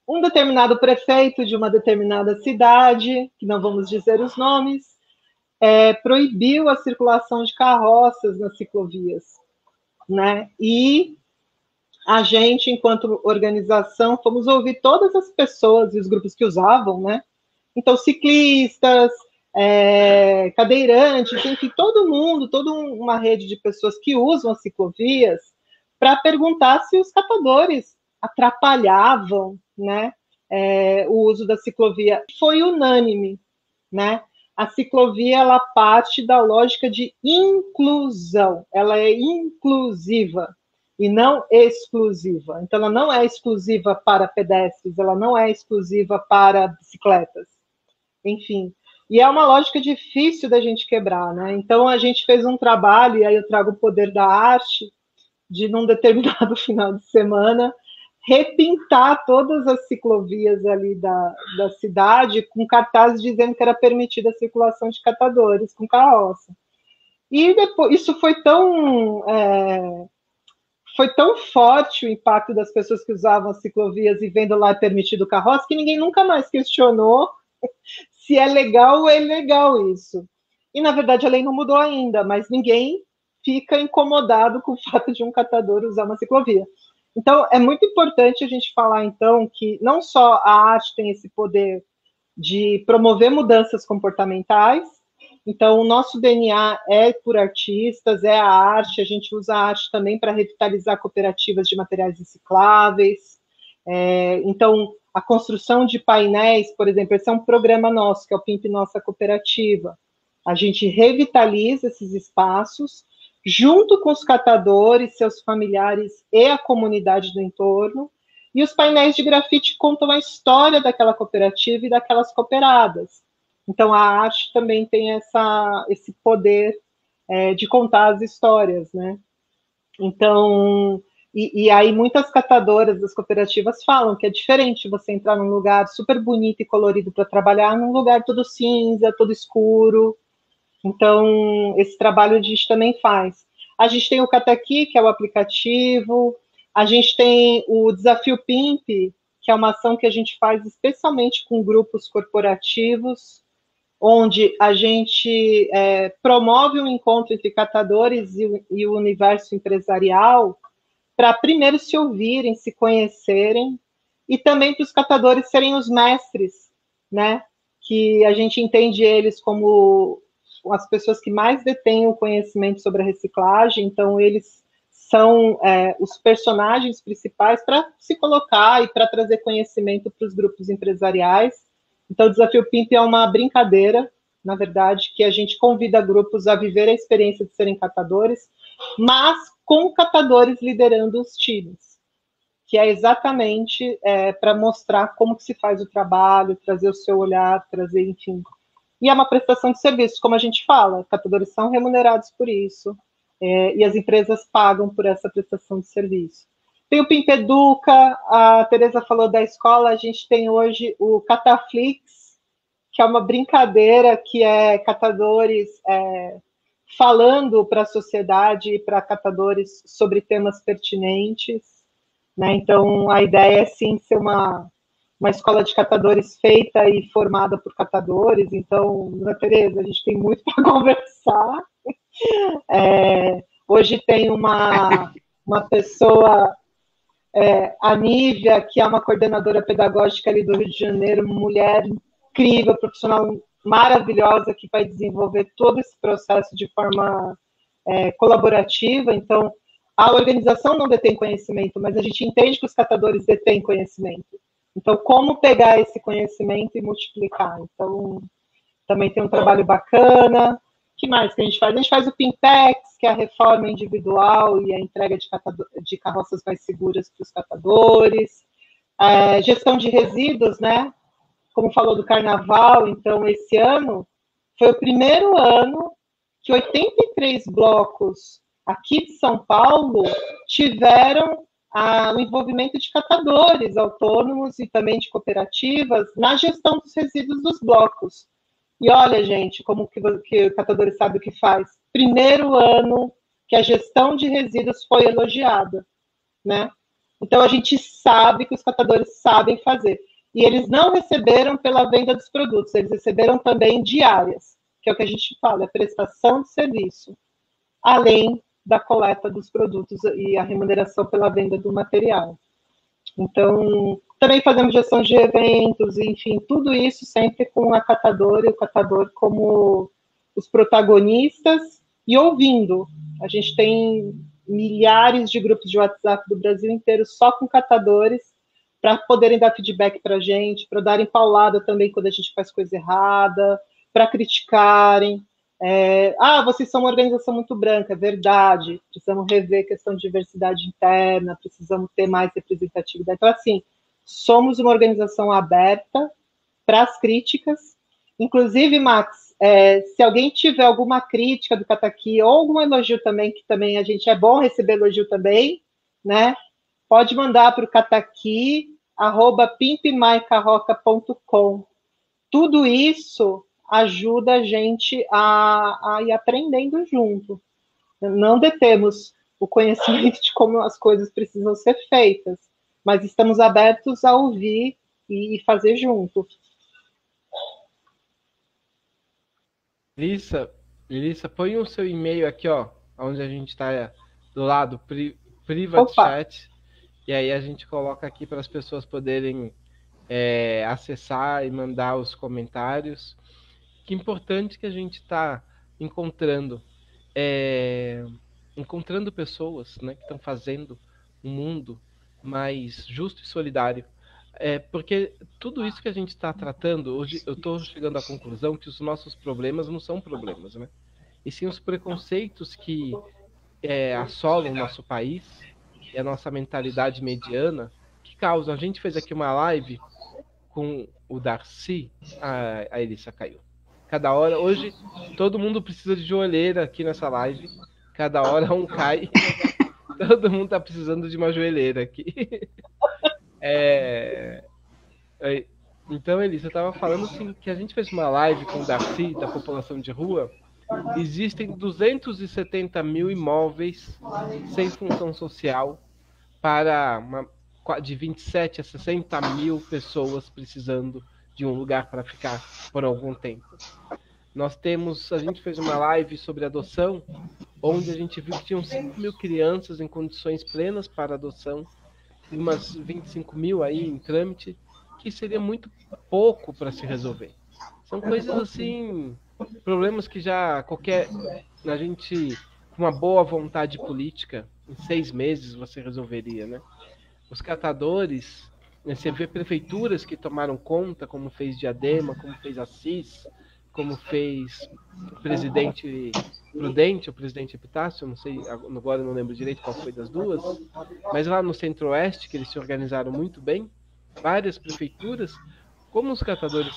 Um determinado prefeito de uma determinada cidade, que não vamos dizer os nomes, proibiu a circulação de carroças nas ciclovias, né? E a gente, enquanto organização, fomos ouvir todas as pessoas e os grupos que usavam, né? Então, ciclistas, cadeirantes, enfim, todo mundo, toda uma rede de pessoas que usam as ciclovias, para perguntar se os catadores atrapalhavam, né, o uso da ciclovia. Foi unânime, né? A ciclovia, ela parte da lógica de inclusão, ela é inclusiva e não exclusiva. Então, ela não é exclusiva para pedestres, ela não é exclusiva para bicicletas, enfim. E é uma lógica difícil da gente quebrar, né? Então, a gente fez um trabalho, e aí eu trago o poder da arte, de, num determinado final de semana, repintar todas as ciclovias ali da cidade com cartazes dizendo que era permitida a circulação de catadores com carroça. E depois, isso foi tão forte o impacto das pessoas que usavam as ciclovias e vendo lá permitido carroça, que ninguém nunca mais questionou se é legal ou é ilegal isso. E, na verdade, a lei não mudou ainda, mas ninguém fica incomodado com o fato de um catador usar uma ciclovia. Então, é muito importante a gente falar, então, que não só a arte tem esse poder de promover mudanças comportamentais, então, o nosso DNA é por artistas, é a arte, a gente usa a arte também para revitalizar cooperativas de materiais recicláveis. Então, a construção de painéis, por exemplo, esse é um programa nosso, que é o Pimp Nossa Cooperativa. A gente revitaliza esses espaços, junto com os catadores, seus familiares e a comunidade do entorno, e os painéis de grafite contam a história daquela cooperativa e daquelas cooperadas. Então, a arte também tem esse poder de contar as histórias, né? Então, e aí muitas catadoras das cooperativas falam que é diferente você entrar num lugar super bonito e colorido para trabalhar, num lugar todo cinza, todo escuro. Então, esse trabalho a gente também faz. A gente tem o Cataqui, que é o aplicativo, a gente tem o Desafio Pimp, que é uma ação que a gente faz especialmente com grupos corporativos, onde a gente promove um encontro entre catadores e o universo empresarial para primeiro se ouvirem, se conhecerem, e também para os catadores serem os mestres, né? Que a gente entende eles como as pessoas que mais detêm o conhecimento sobre a reciclagem, então eles são os personagens principais para se colocar e para trazer conhecimento para os grupos empresariais. Então, o Desafio Pimp é uma brincadeira, na verdade, que a gente convida grupos a viver a experiência de serem catadores, mas com catadores liderando os times, que é exatamente para mostrar como que se faz o trabalho, trazer o seu olhar, trazer, enfim. E é uma prestação de serviços, como a gente fala, catadores são remunerados por isso, e as empresas pagam por essa prestação de serviço. Tem o Pimp Educa, a Tereza falou da escola, a gente tem hoje o Cataflix, que é uma brincadeira que é catadores falando para a sociedade e para catadores sobre temas pertinentes, né? Então, a ideia é, sim, ser uma escola de catadores feita e formada por catadores. Então, Dona Tereza, a gente tem muito para conversar. Hoje tem uma pessoa, a Nívia, que é uma coordenadora pedagógica ali do Rio de Janeiro, mulher incrível, profissional maravilhosa, que vai desenvolver todo esse processo de forma colaborativa. Então, a organização não detém conhecimento, mas a gente entende que os catadores detêm conhecimento. Então, como pegar esse conhecimento e multiplicar? Então, também tem um trabalho bacana. O que mais que a gente faz? A gente faz o Pimpex, que é a reforma individual e a entrega de carroças mais seguras para os catadores. Gestão de resíduos, né? Como falou do carnaval, então, esse ano foi o primeiro ano que 83 blocos aqui de São Paulo tiveram o envolvimento de catadores autônomos e também de cooperativas na gestão dos resíduos dos blocos. E olha, gente, como que o catadores sabe o que faz. Primeiro ano que a gestão de resíduos foi elogiada, né? Então, a gente sabe que os catadores sabem fazer. E eles não receberam pela venda dos produtos, eles receberam também diárias, que é o que a gente fala, é prestação de serviço, além da coleta dos produtos e a remuneração pela venda do material. Então, também fazemos gestão de eventos, enfim, tudo isso sempre com a catadora e o catador como os protagonistas e ouvindo. A gente tem milhares de grupos de WhatsApp do Brasil inteiro só com catadores, para poderem dar feedback para a gente, para darem paulada também quando a gente faz coisa errada, para criticarem. Vocês são uma organização muito branca, é verdade, precisamos rever a questão de diversidade interna, precisamos ter mais representatividade. Então, assim, somos uma organização aberta para as críticas. Inclusive, Max, se alguém tiver alguma crítica do Cataqui ou algum elogio também, que também a gente é bom receber elogio também, né? Pode mandar para o cataqui@pimpmaicarroca.com. Tudo isso ajuda a gente a ir aprendendo junto. Não detemos o conhecimento de como as coisas precisam ser feitas, mas estamos abertos a ouvir e fazer junto. Melissa, põe o seu e-mail aqui, ó, onde a gente está do lado, private chat. E aí a gente coloca aqui para as pessoas poderem acessar e mandar os comentários. Que importante que a gente está encontrando pessoas, né, que estão fazendo um mundo mais justo e solidário. Porque tudo isso que a gente está tratando, hoje eu estou chegando à conclusão que os nossos problemas não são problemas, né? E sim os preconceitos que assolam o nosso país e a nossa mentalidade mediana, que causam. A gente fez aqui uma live com o Darcy, a Elissa caiu. Cada hora, hoje, todo mundo precisa de joelheira aqui nessa live, cada hora um cai, todo mundo está precisando de uma joelheira aqui. Então, Elissa, eu estava falando assim, que a gente fez uma live com o Darcy, da população de rua. Existem 270 mil imóveis sem função social para de 27 a 60 mil pessoas precisando de um lugar para ficar por algum tempo. A gente fez uma live sobre adoção, onde a gente viu que tinham 5 mil crianças em condições plenas para adoção, e umas 25 mil aí em trâmite, que seria muito pouco para se resolver. São coisas assim, problemas que já a gente, com uma boa vontade política, em 6 meses você resolveria, né? Os catadores, né, você vê prefeituras que tomaram conta, como fez Diadema, como fez Assis, como fez o presidente Prudente, o presidente Epitácio, não sei, agora não lembro direito qual foi das duas, mas lá no Centro-Oeste, que eles se organizaram muito bem, várias prefeituras, como os catadores,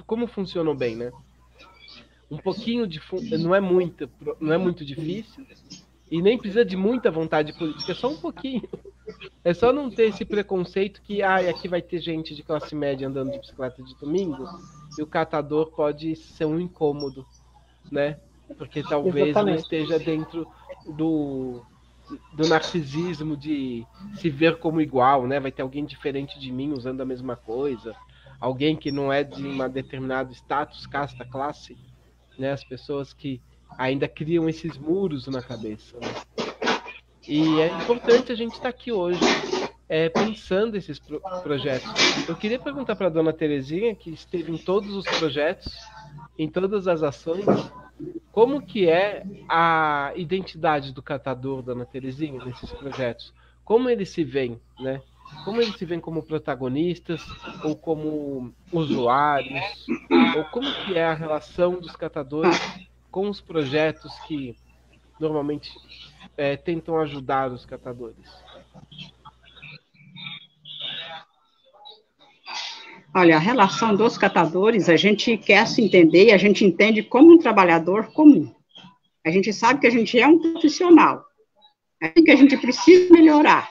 como funcionam bem, né? um pouquinho de não é muito difícil e nem precisa de muita vontade política, é só um pouquinho. É só não ter esse preconceito que aqui vai ter gente de classe média andando de bicicleta de domingo e o catador pode ser um incômodo, né? Porque talvez não esteja dentro do narcisismo de se ver como igual, né? Vai ter alguém diferente de mim usando a mesma coisa, alguém que não é de uma determinado status, casta, classe, né? As pessoas que ainda criam esses muros na cabeça, né? E é importante a gente estar aqui hoje pensando esses projetos. Eu queria perguntar para a dona Terezinha, que esteve em todos os projetos, em todas as ações, como que é a identidade do catador, dona Terezinha, nesses projetos? Como eles se veem, né? Como eles se veem como protagonistas ou como usuários? Ou como que é a relação dos catadores com os projetos que normalmente tentam ajudar os catadores? Olha, a relação dos catadores, a gente quer se entender e a gente entende como um trabalhador comum. A gente sabe que a gente é um profissional, que a gente precisa melhorar.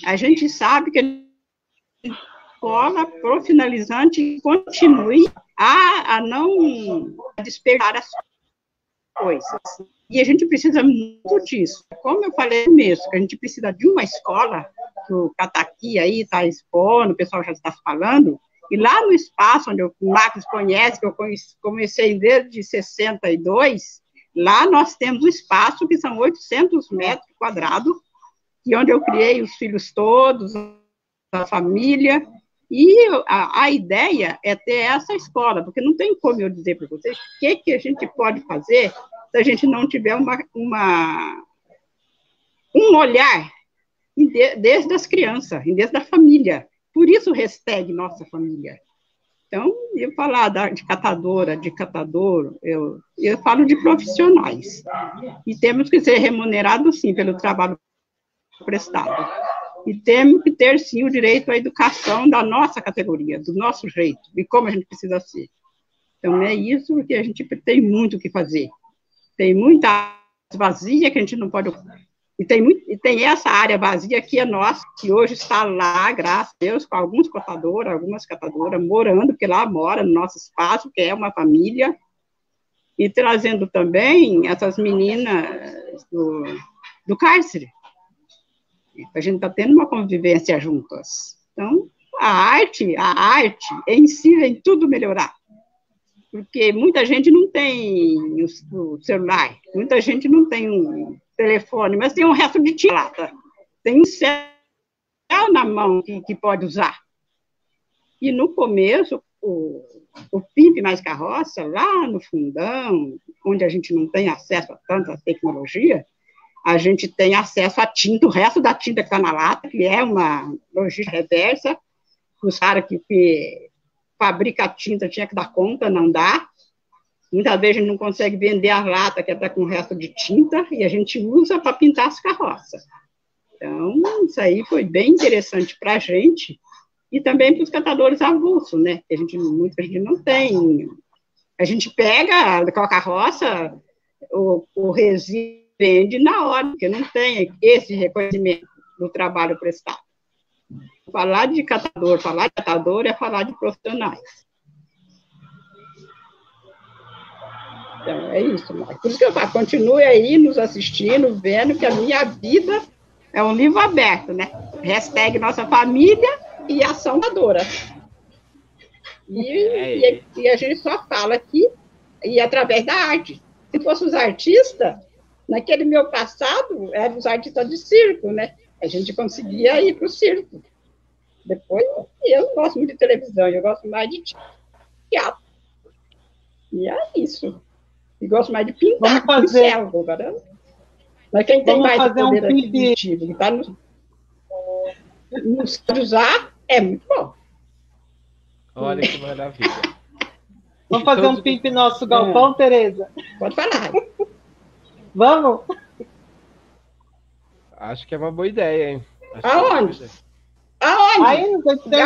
A gente sabe que a escola profissionalizante continue a não despertar as coisas. E a gente precisa muito disso. Como eu falei mesmo, que a gente precisa de uma escola, que o Cataqui aí está expondo, o pessoal já está falando, e lá no espaço onde o Marcos conhece, que eu comecei desde 62, lá nós temos um espaço que são 800 metros quadrados, e onde eu criei os filhos todos, a família, e a ideia é ter essa escola, porque não tem como eu dizer para vocês o que a gente pode fazer se a gente não tiver um olhar desde as crianças, desde a família. Por isso o hashtag Nossa Família. Então, eu falar de catadora, de catador, eu falo de profissionais. E temos que ser remunerados, sim, pelo trabalho prestado. E temos que ter, sim, o direito à educação da nossa categoria, do nosso jeito, e como a gente precisa ser. Então, é isso que a gente tem muito o que fazer. Tem muita vazia que a gente não pode... E tem essa área vazia que é nossa, que hoje está lá, graças a Deus, com alguns catadores, algumas catadoras, morando, porque lá mora no nosso espaço, que é uma família, e trazendo também essas meninas do cárcere. A gente está tendo uma convivência juntas. Então, a arte em si vem tudo melhorar. Porque muita gente não tem o celular, muita gente não tem um telefone, mas tem um resto de tinta, tem um céu na mão que pode usar. E no começo, o Pimp Mais Carroça, lá no fundão, onde a gente não tem acesso a tanta tecnologia, a gente tem acesso à tinta, o resto da tinta que está na lata, que é uma logística reversa, os caras que fabrica a tinta tinha que dar conta, não dá. Muitas vezes a gente não consegue vender a lata que está com o resto de tinta, e a gente usa para pintar as carroças. Então, isso aí foi bem interessante para a gente, e também para os catadores avulsos, né? Muita gente não tem. A gente pega com a carroça, o resíduo vende na hora, porque não tem esse reconhecimento do trabalho prestado. Falar de catador é falar de profissionais. Então, é isso, Marcos. Por isso que eu falo, continue aí nos assistindo, vendo que a minha vida é um livro aberto, né? Hashtag Nossa Família e Ação Dadora. E a gente só fala aqui, e através da arte. Se fosse os artistas, naquele meu passado, eram os artistas de circo, né? A gente conseguia ir para o circo. Depois, eu não gosto muito de televisão, eu gosto mais de teatro. E é isso. E gosto mais de pintar. Vamos fazer. Mas quem tem mais poder aquisitivo, que está nos usar, é muito bom. Olha que maravilha. Vamos fazer um pimp nosso galpão, Tereza? Pode falar. Vamos? Acho que é uma boa ideia, hein? Aonde? Aí, não tem que ter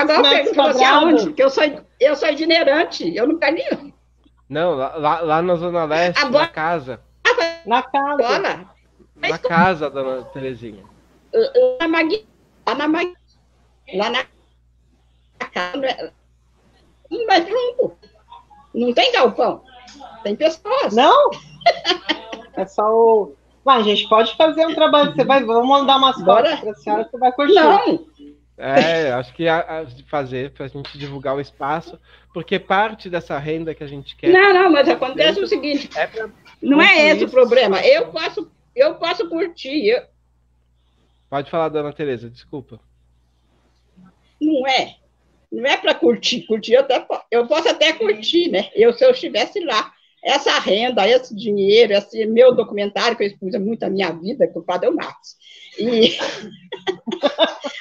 aonde? Porque eu sou itinerante, eu não quero nenhum. Não, lá na Zona Leste, na casa. Na casa. Bola. Na casa, dona Terezinha. Lá na casa. Mas pronto. Não tem galpão. Tem pessoas. Não? É só o... Mas a gente pode fazer um trabalho. Vamos mandar umas fotos para a senhora, você vai curtir. Não. Acho que de fazer para a gente divulgar o espaço, porque parte dessa renda que a gente quer. Não, mas acontece o seguinte: não é esse o problema. Eu posso curtir. Pode falar, dona Tereza, desculpa. Não é para curtir. Eu posso até curtir, né? Se eu estivesse lá. Essa renda, esse dinheiro, esse meu documentário, que eu expus muito a minha vida, que o Padre é o Marcos. E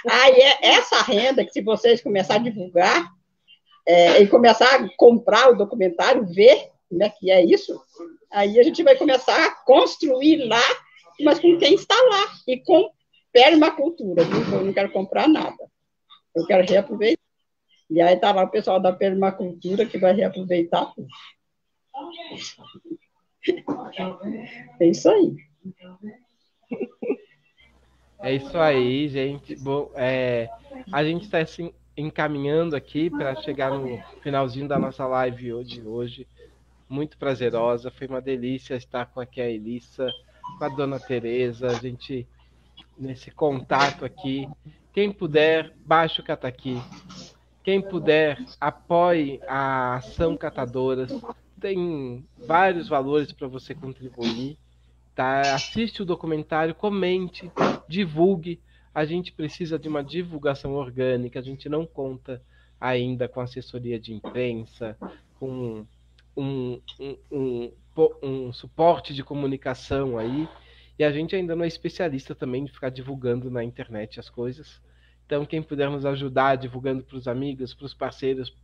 aí, essa renda, que se vocês começarem a divulgar, e começar a comprar o documentário, ver como é que é isso, aí a gente vai começar a construir lá, mas com quem está lá, e com permacultura, viu? Eu não quero comprar nada. Eu quero reaproveitar. E aí está lá o pessoal da permacultura que vai reaproveitar tudo. É isso aí. É isso aí, gente. Bom, a gente está se encaminhando aqui para chegar no finalzinho da nossa live hoje. Muito prazerosa. Foi uma delícia estar com aqui a Elissa, com a dona Tereza, a gente nesse contato aqui. Quem puder, baixe o Cataqui. Quem puder, apoie a Ação Catadoras. Tem vários valores para você contribuir, tá? Assiste o documentário, comente, divulgue. A gente precisa de uma divulgação orgânica, a gente não conta ainda com assessoria de imprensa, com um suporte de comunicação aí, e a gente ainda não é especialista também de ficar divulgando na internet as coisas. Então, quem puder nos ajudar divulgando para os amigos, para os parceiros,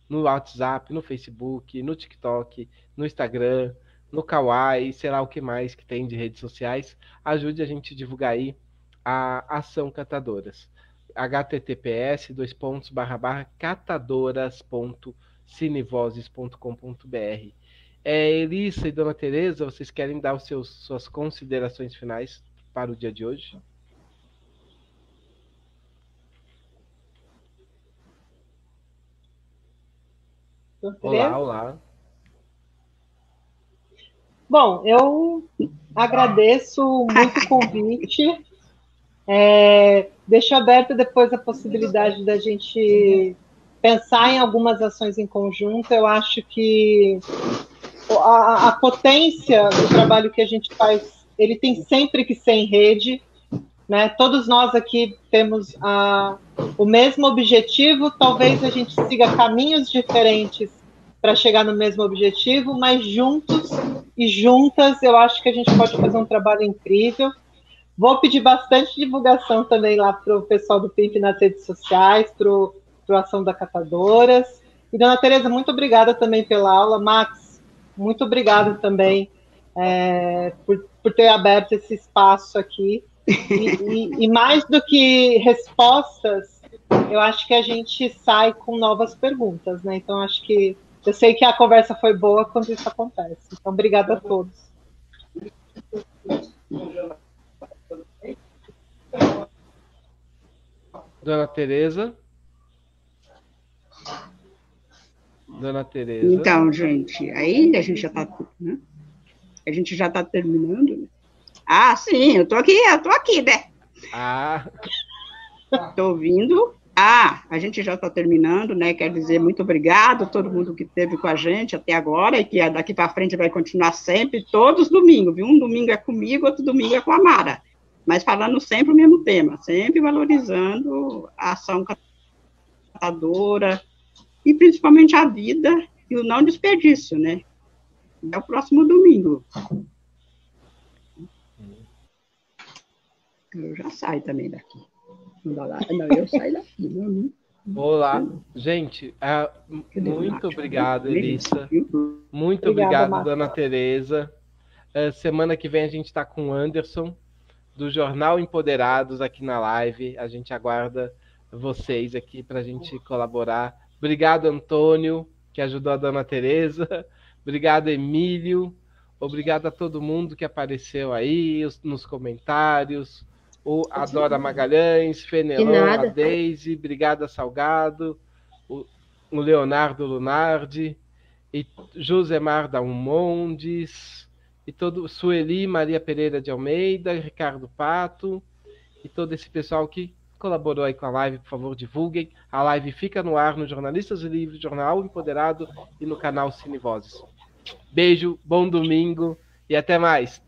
no WhatsApp, no Facebook, no TikTok, no Instagram, no Kawaii, sei lá o que mais que tem de redes sociais, ajude a gente a divulgar aí a Ação Catadoras. https://catadoras.cinevozes.com.br. Elissa e dona Tereza, vocês querem dar suas considerações finais para o dia de hoje? Olá. Bom, eu agradeço muito o convite. Deixo aberta depois a possibilidade da gente pensar em algumas ações em conjunto. Eu acho que a potência do trabalho que a gente faz, ele tem sempre que ser em rede, né? Todos nós aqui temos o mesmo objetivo, talvez a gente siga caminhos diferentes para chegar no mesmo objetivo, mas juntos e juntas eu acho que a gente pode fazer um trabalho incrível. Vou pedir bastante divulgação também lá para o pessoal do PIMP nas redes sociais, para o Ação da Catadoras. E, dona Tereza, muito obrigada também pela aula. Max, muito obrigada também por ter aberto esse espaço aqui. E mais do que respostas, eu acho que a gente sai com novas perguntas, né? Então, eu sei que a conversa foi boa quando isso acontece. Então, obrigada a todos. Dona Tereza. Então, gente, aí a gente já está, né? A gente já está terminando, né? Ah, sim, eu tô aqui, né? Tô ouvindo. A gente já está terminando, né? Quer dizer, muito obrigado a todo mundo que esteve com a gente até agora e que daqui para frente vai continuar sempre, todos os domingos, viu? Um domingo é comigo, outro domingo é com a Mara. Mas falando sempre o mesmo tema, sempre valorizando a ação catadora e principalmente a vida e o não desperdício, né? É o próximo domingo. Eu já saio também daqui. Não, eu saio daqui. Não. Olá, gente. Muito obrigado, Elissa. Muito obrigado, dona Tereza. Semana que vem a gente está com o Anderson, do Jornal Empoderados, aqui na live. A gente aguarda vocês aqui para a gente colaborar. Obrigado, Antônio, que ajudou a dona Tereza. Obrigado, Emílio. Obrigado a todo mundo que apareceu aí nos comentários. A Dora Magalhães, Fenelon, a Deise, obrigado, Salgado, o Leonardo Lunardi, e Josemar Dalmondes, e Sueli Maria Pereira de Almeida, Ricardo Pato, e todo esse pessoal que colaborou aí com a live. Por favor, divulguem. A live fica no ar no Jornalistas e Livres, Jornal Empoderado e no canal Cine Vozes. Beijo, bom domingo e até mais.